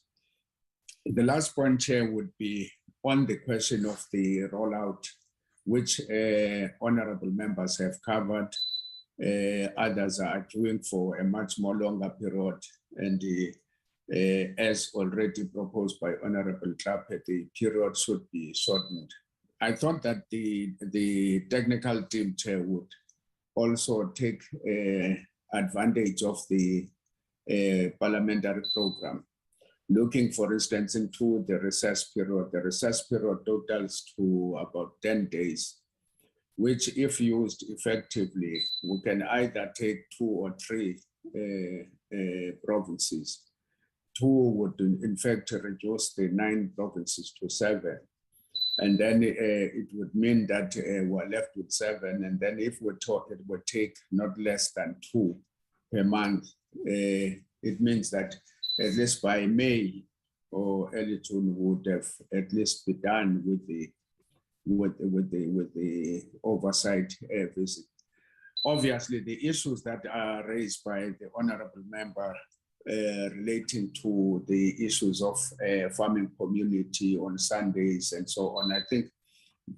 The last point, Chair, would be on the question of the rollout, which honorable members have covered. Others are arguing for a much more longer period, and as already proposed by Honorable Klape, the period should be shortened. I thought that the technical team, Chair, would also take advantage of the parliamentary program, looking, for instance, into the recess period. The recess period totals to about 10 days, which, if used effectively, we can either take 2 or 3 provinces. 2 would, in fact, reduce the 9 provinces to 7. And then it would mean that we're left with 7. And then if we talk, it would take not less than 2 per month. It means that at least by May or early June would have at least be done with the oversight visit. Obviously, the issues that are raised by the honorable member relating to the issues of farming community on Sundays and so on, I think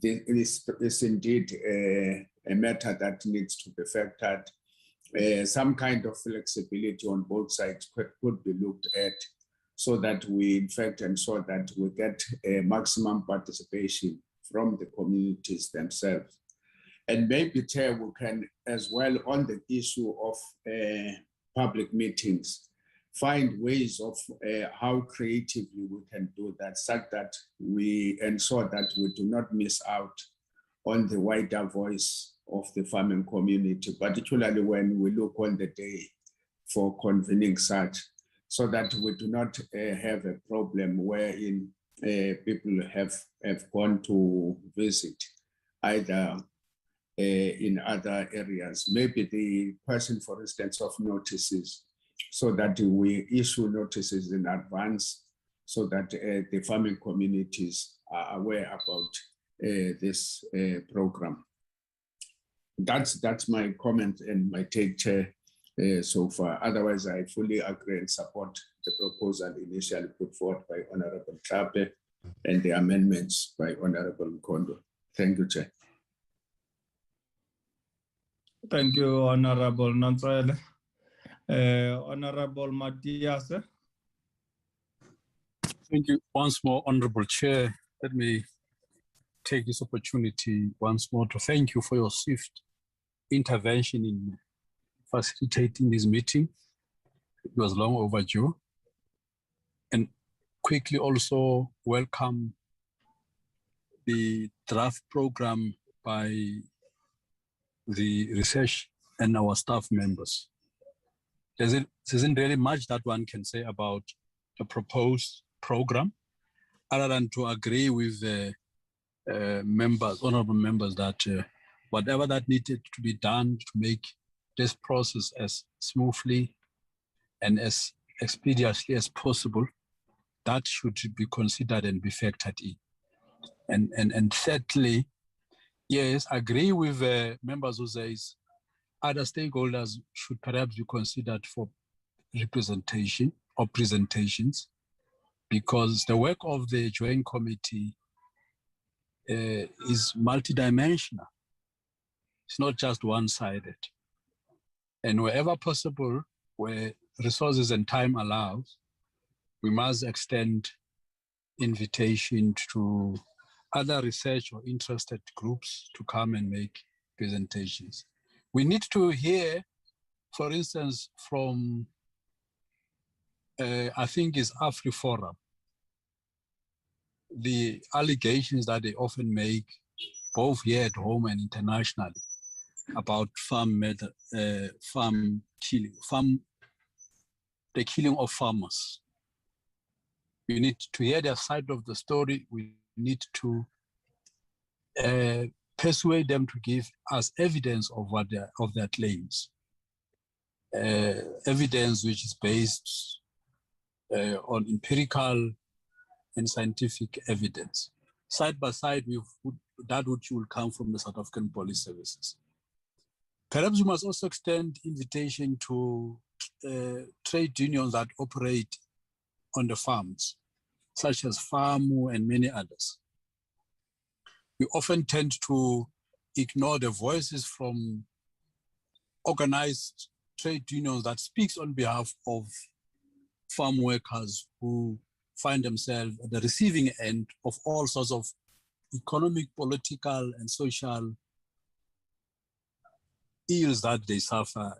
this is indeed a matter that needs to be factored. Some kind of flexibility on both sides could be looked at, so that we in fact ensure that we get a maximum participation from the communities themselves. And maybe, Chair, we can as well, on the issue of public meetings, find ways of how creatively we can do that, such that we ensure that we do not miss out on the wider voice of the farming community, particularly when we look on the day for convening such, so that we do not have a problem wherein people have gone to visit either in other areas. Maybe the person, for instance, of notices, so that we issue notices in advance so that the farming communities are aware about this program. That's my comment and my take, Chair, so far. Otherwise, I fully agree and support the proposal initially put forward by Honorable Chape and the amendments by Honorable Kondo. Thank you, Chair. Thank you, Honorable Nantswele. Honorable Matthias. Thank you once more, Honorable Chair. Let me take this opportunity once more to thank you for your swift intervention in facilitating this meeting. It was long overdue. And quickly also welcome the draft program by the research and our staff members. There isn't really much that one can say about the proposed program, other than to agree with the honorable members, that whatever that needed to be done to make this process as smoothly and as expeditiously as possible, that should be considered and be factored in. And thirdly, yes, agree with members who says other stakeholders should perhaps be considered for representation or presentations, because the work of the Joint Committee is multidimensional. It's not just one-sided. And wherever possible, where resources and time allows, we must extend invitation to other research or interested groups to come and make presentations. We need to hear, for instance, from, I think it's AfriForum, the allegations that they often make, both here at home and internationally, about the killing of farmers. We need to hear their side of the story. We need to persuade them to give us evidence of their claims. Evidence which is based on empirical and scientific evidence, side by side with that which will come from the South African Police Services. Perhaps we must also extend invitation to trade unions that operate on the farms, such as FAMU and many others. We often tend to ignore the voices from organized trade unions that speaks on behalf of farm workers who find themselves at the receiving end of all sorts of economic, political, and social ills that they suffer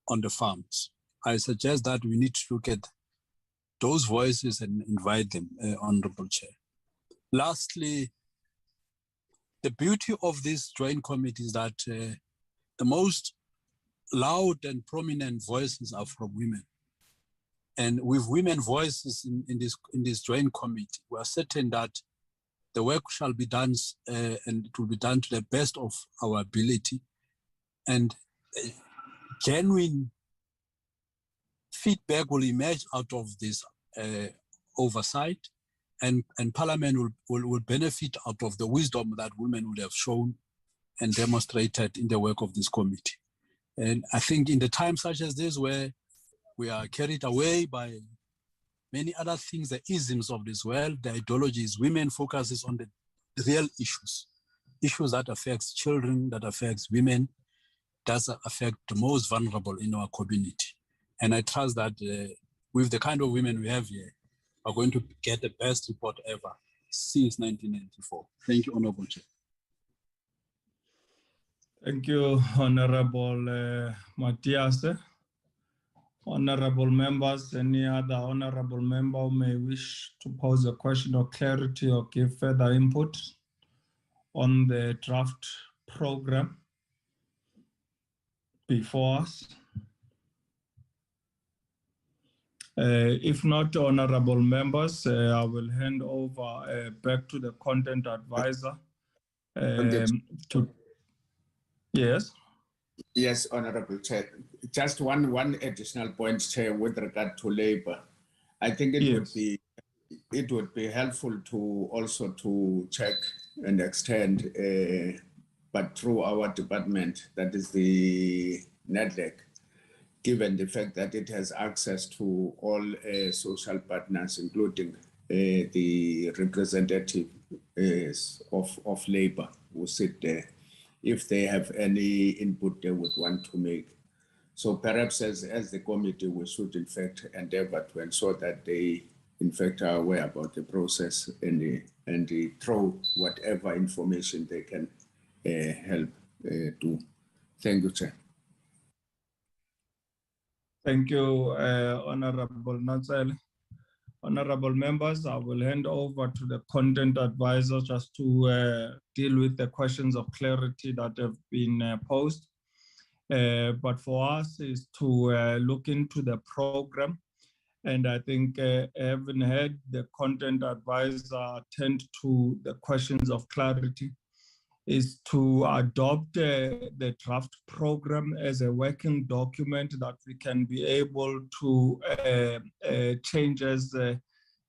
on the farms. I suggest that we need to look at those voices and invite them, Honorable Chair. Lastly, the beauty of this joint committee is that the most loud and prominent voices are from women. And with women voices in this joint committee, we are certain that the work shall be done and it will be done to the best of our ability. And genuine feedback will emerge out of this oversight, and Parliament will benefit out of the wisdom that women would have shown and demonstrated in the work of this committee. And I think in the times such as this, where we are carried away by many other things, the isms of this world, the ideologies, women focuses on the real issues that affects children, that affects women, does affect the most vulnerable in our community. And I trust that with the kind of women we have here, we're going to get the best report ever since 1994. Thank you, Honorable Chair. Thank you, Honorable Matthias. Honorable members, any other honorable member who may wish to pose a question or clarity or give further input on the draft program before us? If not, honorable members, I will hand over back to the content advisor Yes. Yes, Honorable Chair. Just one additional point, Chair, with regard to labor. I think it would be helpful to also to check and extend, but through our department, that is the NEDLEC, given the fact that it has access to all social partners, including the representative of labor who sit there, if they have any input they would want to make. So perhaps as the committee, we should in fact endeavor to ensure that they in fact are aware about the process and throw whatever information they can help do. Thank you, Chair. Thank you, Honorable Natsel. Honorable members, I will hand over to the content advisor just to deal with the questions of clarity that have been posed. But for us is to look into the program. And I think having had the content advisor attend to the questions of clarity, is to adopt the draft program as a working document that we can be able to change as the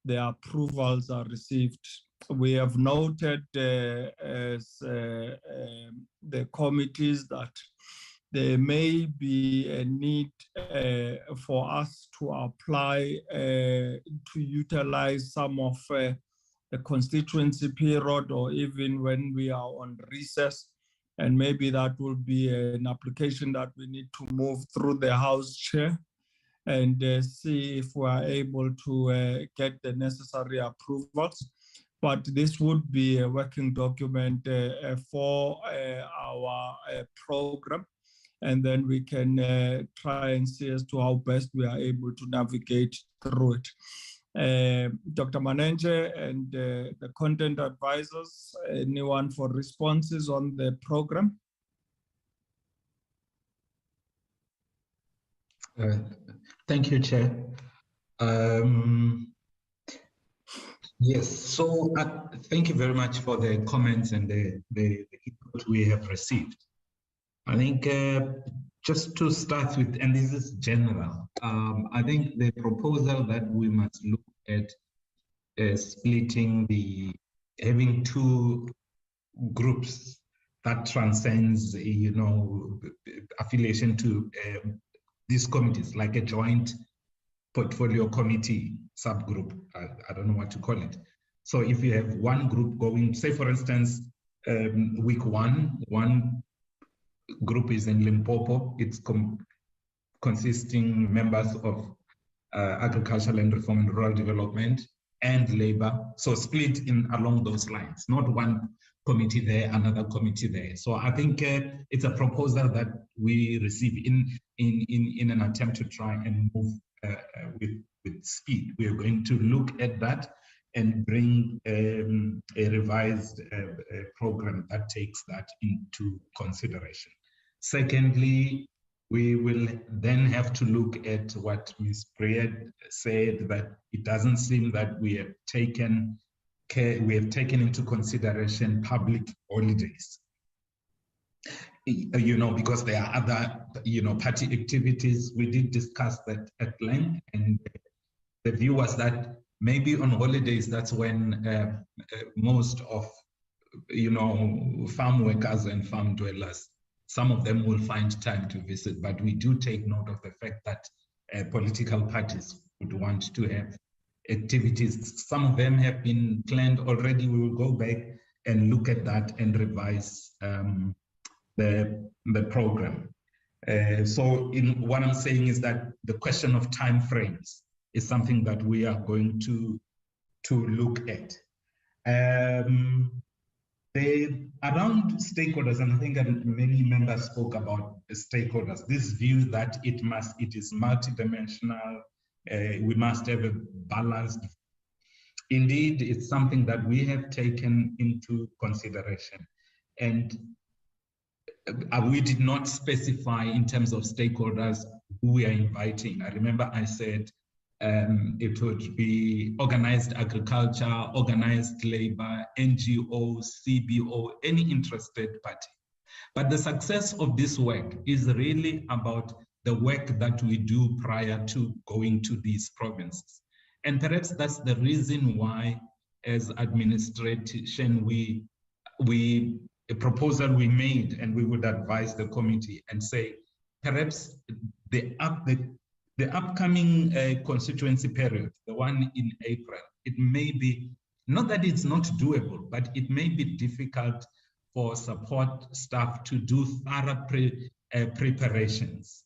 approvals are received. We have noted as the committees that there may be a need for us to apply to utilize some of the constituency period, or even when we are on recess. And maybe that will be an application that we need to move through the House Chair and see if we are able to get the necessary approvals. But this would be a working document for our program. And then we can try and see as to how best we are able to navigate through it. Dr. Manenje and the content advisors, anyone for responses on the program? Thank you, Chair. Yes, so thank you very much for the comments and the input we have received. I think just to start with, and this is general, I think the proposal that we must look at splitting having two groups that transcends, affiliation to these committees, like a joint portfolio committee subgroup. I don't know what to call it. So if you have one group going, say for instance, week one group is in Limpopo. It's consisting members of Agriculture, Land Reform and Rural Development and Labor. So split in along those lines, not one committee there, another committee there. So I think it's a proposal that we receive in an attempt to try and move with speed. We are going to look at that and bring a revised program that takes that into consideration. Secondly, we will then have to look at what Ms. Briet said, that it doesn't seem that we have taken into consideration public holidays. Because there are other, party activities. We did discuss that at length, and the view was that maybe on holidays, that's when most of, farm workers and farm dwellers, some of them will find time to visit, but we do take note of the fact that political parties would want to have activities. Some of them have been planned already. We will go back and look at that and revise the program. So what I'm saying is that the question of time frames is something that we are going to look at. Around stakeholders, and I think that many members spoke about stakeholders, this view that it is multidimensional, we must have a balanced. Indeed, it's something that we have taken into consideration. And we did not specify in terms of stakeholders who we are inviting. I remember I said it would be organized agriculture, organized labor, NGOs, CBO, any interested party. But the success of this work is really about the work that we do prior to going to these provinces. And perhaps that's the reason why, as administration, a proposal we made, and we would advise the committee and say, perhaps the upcoming constituency period, the one in April, it may be, not that it's not doable, but it may be difficult for support staff to do thorough preparations,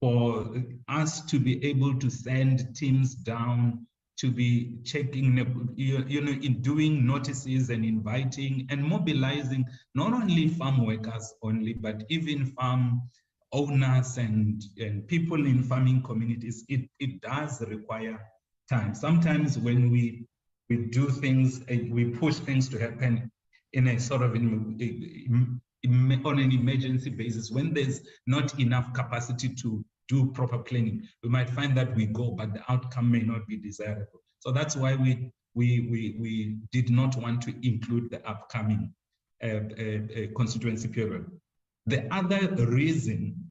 for us to be able to send teams down to be checking, in doing notices and inviting and mobilizing not only farm workers only, but even farm owners and people in farming communities. It does require time. Sometimes when we do things, we push things to happen in a sort of on an emergency basis, when there's not enough capacity to do proper planning, we might find that we go, but the outcome may not be desirable. So that's why we did not want to include the upcoming constituency period. The other reason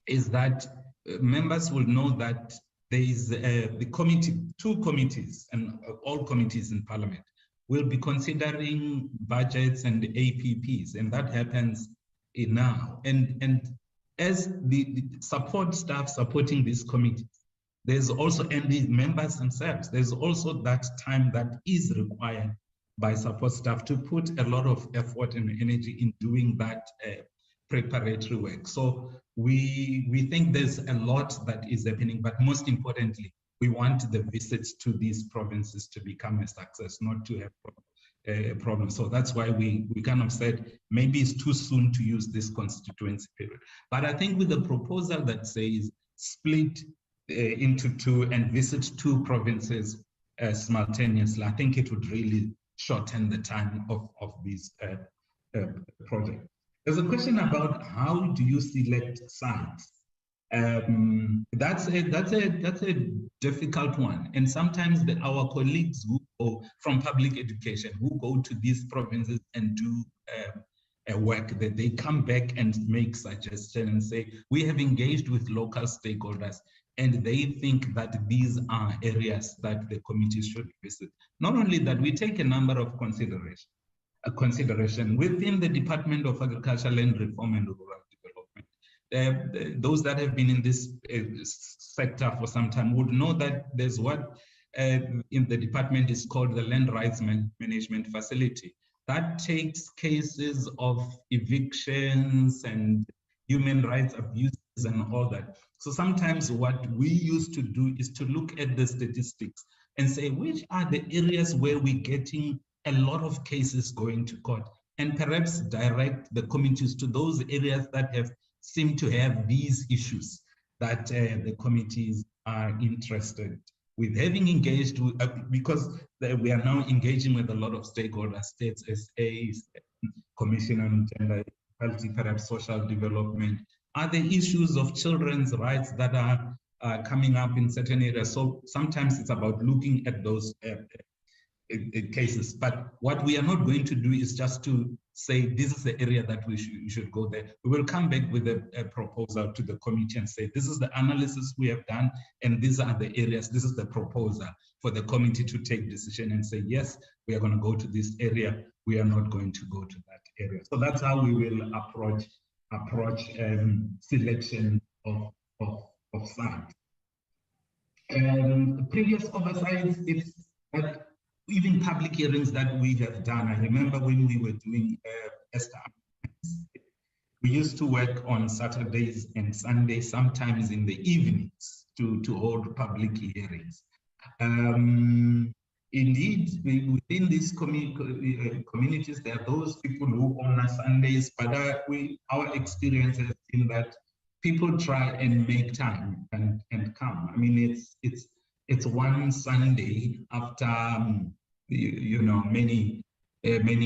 is that members will know that there is the committee, two committees, and all committees in Parliament will be considering budgets and APPs, and that happens now. And as the support staff supporting this committee, there's also, and the members themselves, there's also that time that is required by support staff to put a lot of effort and energy in doing that preparatory work. So we think there's a lot that is happening, but most importantly, we want the visits to these provinces to become a success, not to have a problem. So that's why we kind of said, maybe it's too soon to use this constituency period. But I think with the proposal that says split into two and visit two provinces simultaneously, I think it would really shorten the time of these projects. There's a question about how do you select sites? That's a difficult one, and sometimes our colleagues who go from public education who go to these provinces and do work, that they come back and make suggestions and say, we have engaged with local stakeholders and they think that these are areas that the committee should visit. Not only that, we take a number of consideration within the Department of Agriculture, Land Reform and Rural Development. Those that have been in this sector for some time would know that there's what in the department is called the Land Rights Management Facility. That takes cases of evictions and human rights abuses and all that. So sometimes what we used to do is to look at the statistics and say, which are the areas where we're getting a lot of cases going to court, and perhaps direct the committees to those areas that seem to have these issues that the committees are interested with. Having engaged with, because we are now engaging with a lot of stakeholders, states, SAs, Commission on Gender Equality, perhaps social development, are the issues of children's rights that are coming up in certain areas. So sometimes it's about looking at those cases. But what we are not going to do is just to say, this is the area that we should go there. We will come back with a proposal to the committee and say, this is the analysis we have done, and these are the areas, this is the proposal for the committee to take decision and say, yes, we are going to go to this area, we are not going to go to that area. So that's how we will approach selection of sites. Previous oversights, it's that even public hearings that we have done. I remember when we were doing Esther, we used to work on Saturdays and Sundays, sometimes in the evenings, to hold public hearings. Indeed, within these communities, there are those people who honor Sundays, but our experience has been that people try and make time and come. I mean, it's one Sunday after many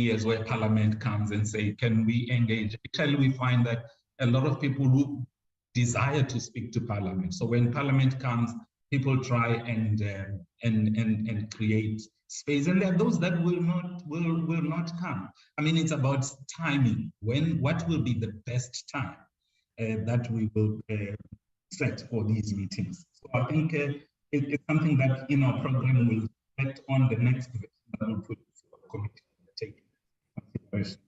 years where Parliament comes and say, can we engage? Actually, we find that a lot of people who desire to speak to Parliament. So when Parliament comes, people try and and create space. And there are those that will not come. I mean, it's about timing. What will be the best time that we will set for these meetings? So I think it's something that in our program will reflect on the next that we'll put for the committee to take consideration.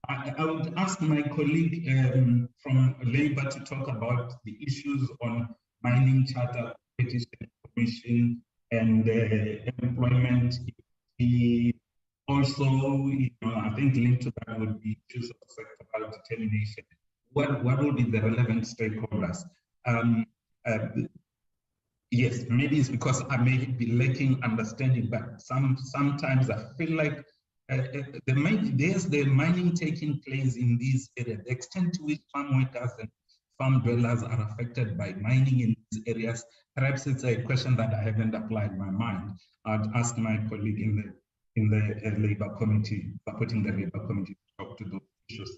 I would ask my colleague from Labour to talk about the issues on mining charter, competition commission, and employment. He also, I think linked to that would be issues of sectoral determination. What will be the relevant stakeholders? Yes, maybe it's because I may be lacking understanding, but sometimes I feel like there's the mining taking place in these areas. The extent to which farm workers and farm dwellers are affected by mining in these areas, perhaps it's a question that I haven't applied my mind. I'd ask my colleague in the Labour Committee, supporting the Labour Committee, to talk to those issues.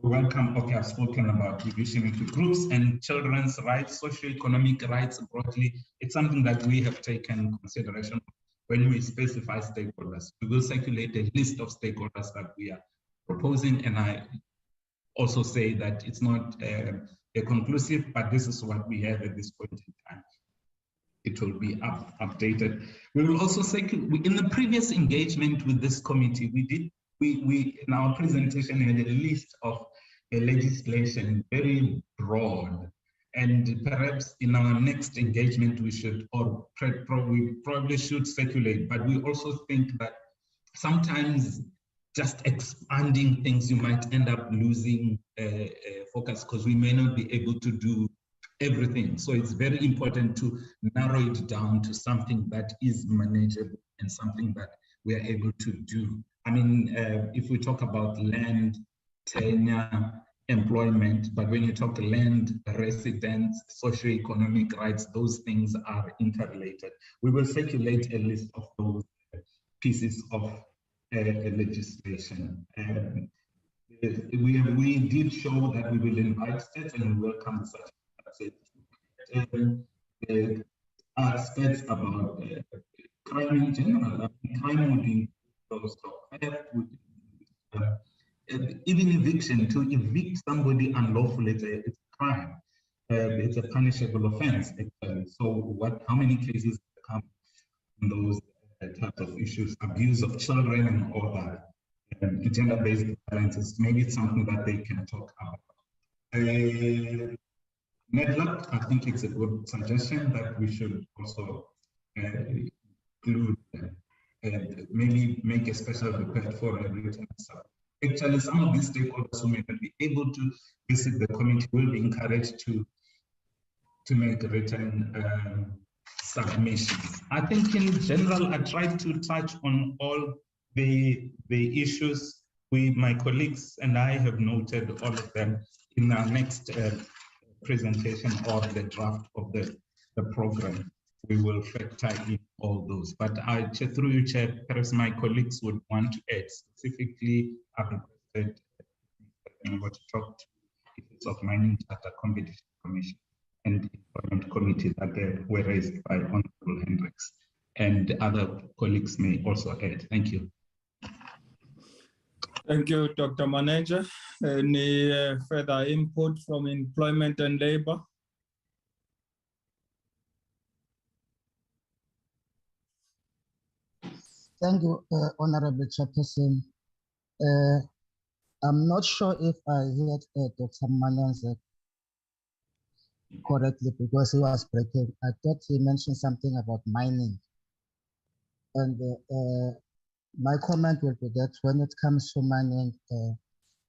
Welcome. Okay, I've spoken about division into groups and children's rights, socioeconomic rights broadly. It's something that we have taken consideration when we specify stakeholders. We will circulate a list of stakeholders that we are proposing, and I also say that it's not a conclusive, but this is what we have at this point in time. It will be updated. We will also circulate, in the previous engagement with this committee, we in our presentation had a list of legislation, very broad, and perhaps in our next engagement we should, or we probably should circulate, but we also think that sometimes just expanding things, you might end up losing focus because we may not be able to do everything. So it's very important to narrow it down to something that is manageable and something that we are able to do. I mean, if we talk about land, tenure, employment, but when you talk land, residents, socioeconomic rights, those things are interrelated. We will circulate a list of those pieces of legislation. We did show that we will invite states and we welcome such states about crime in general. Crime would be even eviction. To evict somebody unlawfully, it's a crime. It's a punishable offense, actually. So how many cases come from those types of issues? Abuse of children and all that. Gender-based violence, maybe it's something that they can talk about. Network, I think it's a good suggestion that we should also include, maybe make a special request for a written support. Actually, some of these stakeholders who may not be able to visit the committee will be encouraged to make written submissions. I think in general, I tried to touch on all the issues. My colleagues and I have noted all of them in our next presentation or the draft of the program. We will factor in all those. But through you, Chair, perhaps my colleagues would want to add specifically. I've requested to talk to issues of mining charter, competition commission, and employment committee that were raised by Honorable Hendricks, and other colleagues may also add. Thank you. Thank you, Dr. Manager. Any further input from Employment and Labour? Thank you, Honorable Chairperson. I'm not sure if I heard Dr. Manenze correctly because he was breaking. I thought he mentioned something about mining. And my comment will be that when it comes to mining,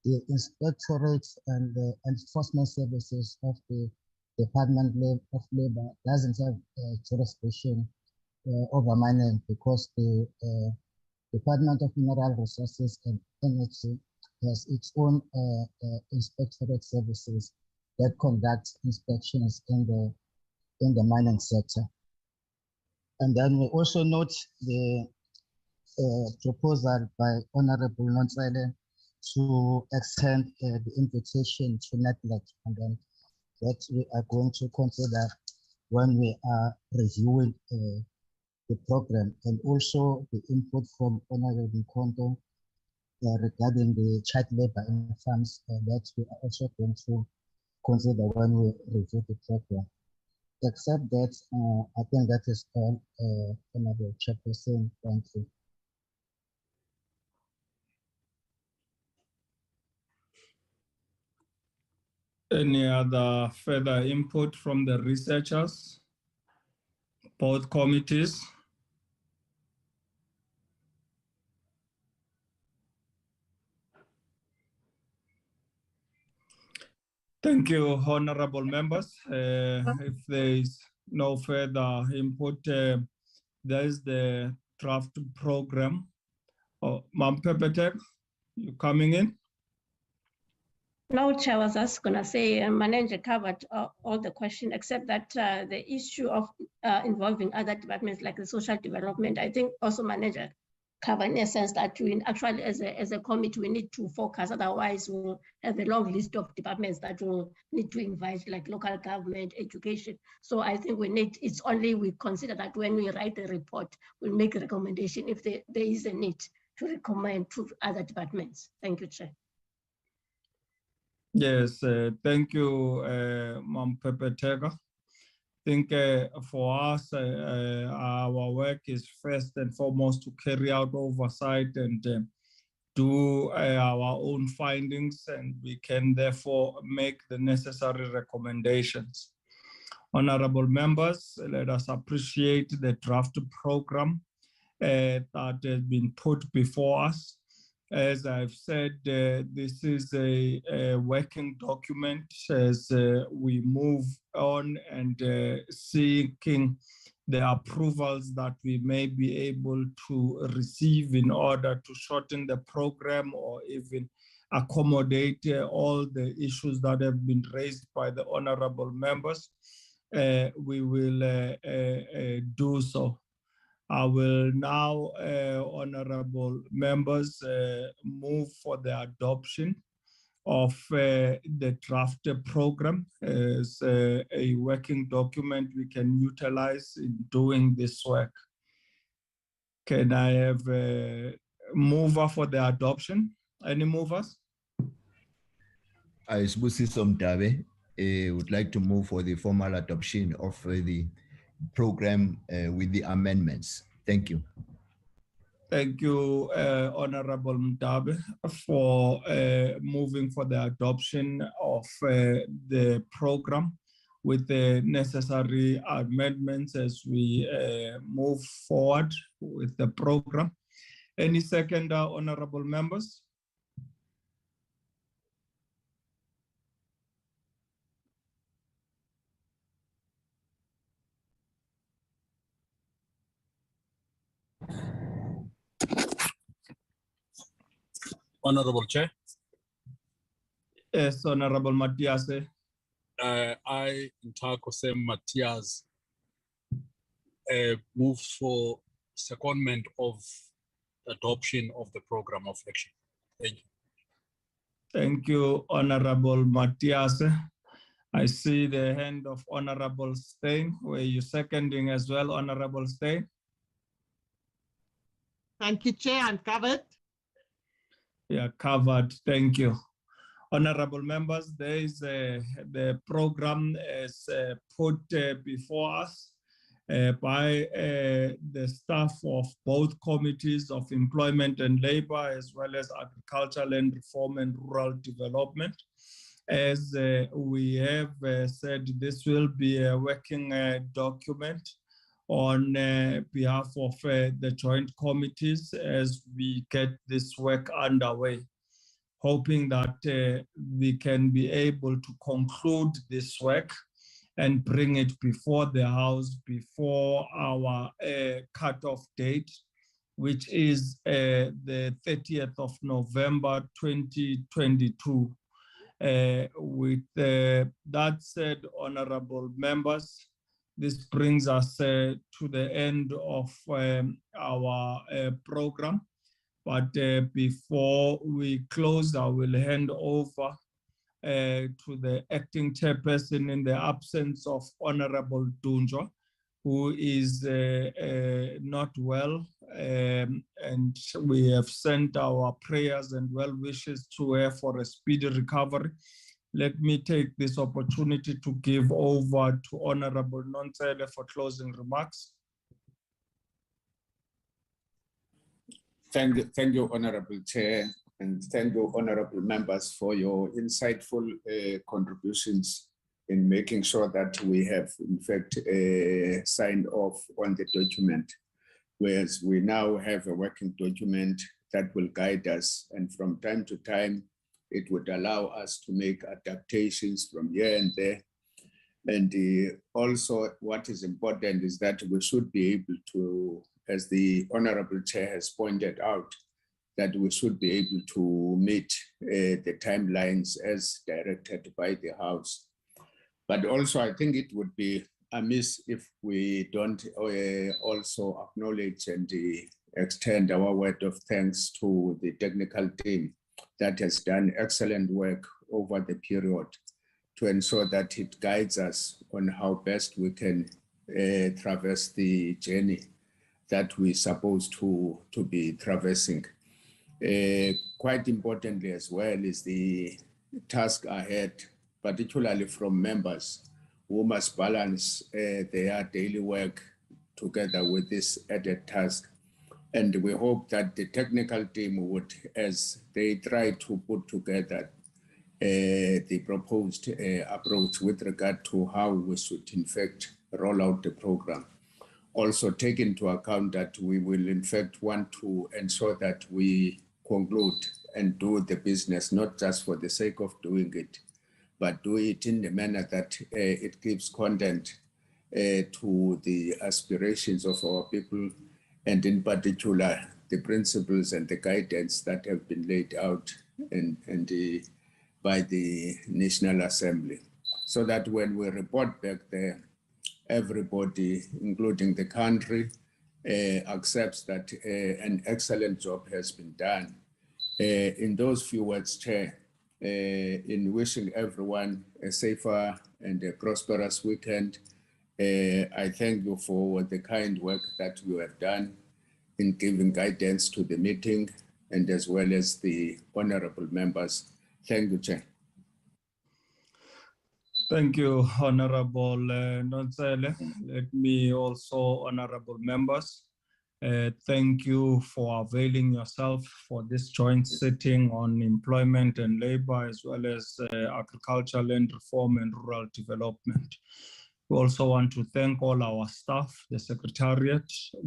the inspectorates and the enforcement services of the Department of Labor doesn't have jurisdiction over mining because the Department of Mineral Resources and Energy has its own inspectorate services that conduct inspections in the mining sector. And then we also note the proposal by Honorable Nonsele to extend the invitation to NETLEC, and then that we are going to consider when we are reviewing the program, and also the input from Honorable Kondo regarding the child labor in farms that we are also going to consider when we review the program. Except that, I think that is all, Honorable Chairperson. Thank you. Any other further input from the researchers, both committees? Thank you, honorable members. If there is no further input, there is the draft program. Oh, Ma'am Pepetek, you coming in? No, Chair, I was just going to say manager covered all the question except that the issue of involving other departments like the social development, I think also manager covered in a sense that we actually as a committee, we need to focus, otherwise we'll have a long list of departments that will need to invite, like local government, education. So I think we need, it's only we consider that when we write the report, we'll make a recommendation if there is a need to recommend to other departments. Thank you, Chair. Yes, thank you, Ma'am Pepetega. I think for us, our work is first and foremost to carry out oversight and do our own findings, and we can therefore make the necessary recommendations. Honorable members, let us appreciate the draft program that has been put before us. As I've said, this is a working document as we move on and seeking the approvals that we may be able to receive in order to shorten the program or even accommodate all the issues that have been raised by the honorable members. We will do so. I will now, honorable members, move for the adoption of the draft program as a working document we can utilize in doing this work. Can I have a mover for the adoption? Any movers? I Sibusiso Mdabe would like to move for the formal adoption of the program with the amendments. Thank you. Thank you, Honorable Mdabe, for moving for the adoption of the program with the necessary amendments as we move forward with the program. Any second, honorable members? Honorable Chair. Yes, Honorable Matthias. I, Ntakose Matthias, move for secondment of adoption of the program of action. Thank you. Thank you, Honorable Matthias. I see the hand of Honorable Stein. Were you seconding as well, Honorable Stein? Thank you, Chair. I'm covered. Yeah, covered. Thank you. Honorable members, there is the program is put before us by the staff of both committees of employment and labor, as well as agricultural land reform and rural development. As we have said, this will be a working document on behalf of the joint committees as we get this work underway, hoping that we can be able to conclude this work and bring it before the House before our cutoff date, which is the 30th of November, 2022. With that said, honorable members, this brings us to the end of our program. But before we close, I will hand over to the acting chairperson in the absence of Honorable Dunjwa, who is not well, and we have sent our prayers and well wishes to her for a speedy recovery. Let me take this opportunity to give over to Honorable Nontsele for closing remarks. Thank you, Honorable Chair, and thank you, honorable members, for your insightful contributions in making sure that we have, in fact, signed off on the document, whereas we now have a working document that will guide us, and from time to time, it would allow us to make adaptations from here and there. And also what is important is that we should be able to, as the Honorable Chair has pointed out, that we should be able to meet the timelines as directed by the House. But also I think it would be amiss if we don't also acknowledge and extend our word of thanks to the technical team that has done excellent work over the period to ensure that it guides us on how best we can traverse the journey that we're supposed to be traversing. Quite importantly as well is the task ahead, particularly from members who must balance their daily work together with this added task. And we hope that the technical team would, as they try to put together the proposed approach with regard to how we should in fact roll out the program, also take into account that we will in fact want to ensure that we conclude and do the business, not just for the sake of doing it, but do it in the manner that it gives content to the aspirations of our people, and in particular, the principles and the guidance that have been laid out by the National Assembly, so that when we report back there, everybody, including the country, accepts that an excellent job has been done. In those few words, Chair, in wishing everyone a safer and a prosperous weekend, I thank you for the kind work that you have done in giving guidance to the meeting and as well as the honorable members. Thank you, Chair. Thank you, Honorable Nontsele. Let me also, honorable members, thank you for availing yourself for this joint sitting on employment and labor, as well as agriculture, land reform and rural development. We also want to thank all our staff, the Secretariat,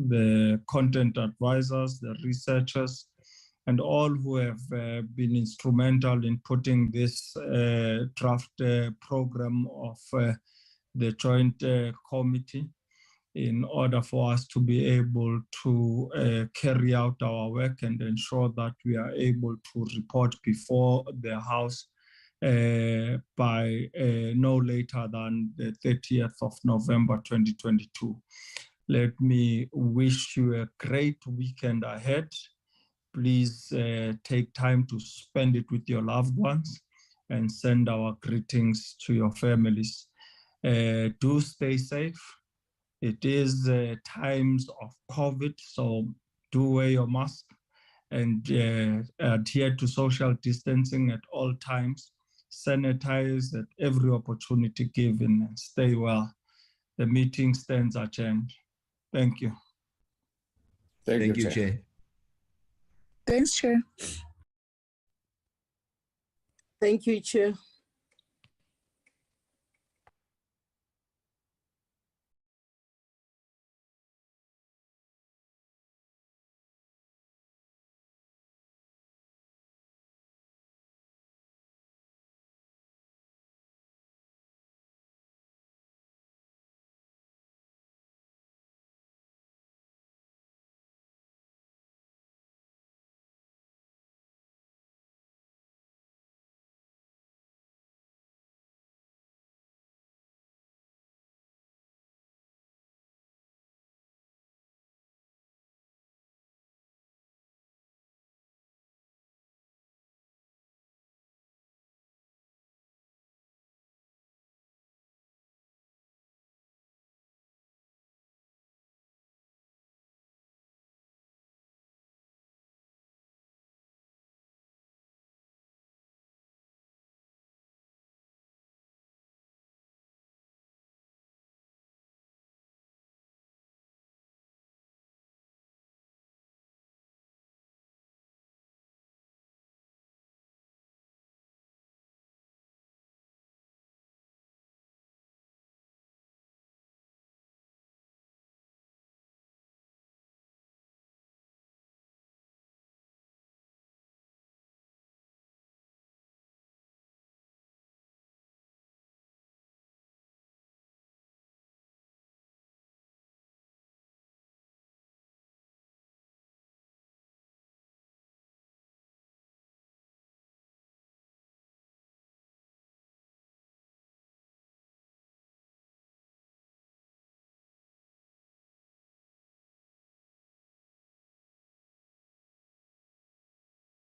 the content advisors, the researchers, and all who have been instrumental in putting this draft program of the joint committee in order for us to be able to carry out our work and ensure that we are able to report before the House by no later than the 30th of November 2022. Let me wish you a great weekend ahead. Please take time to spend it with your loved ones and send our greetings to your families. Do stay safe. It is times of COVID, so do wear your mask and adhere to social distancing at all times. Sanitize at every opportunity given and stay well. The meeting stands adjourned. Thank you. Thank you, Chair. Thanks, Chair. Thank you, Chair.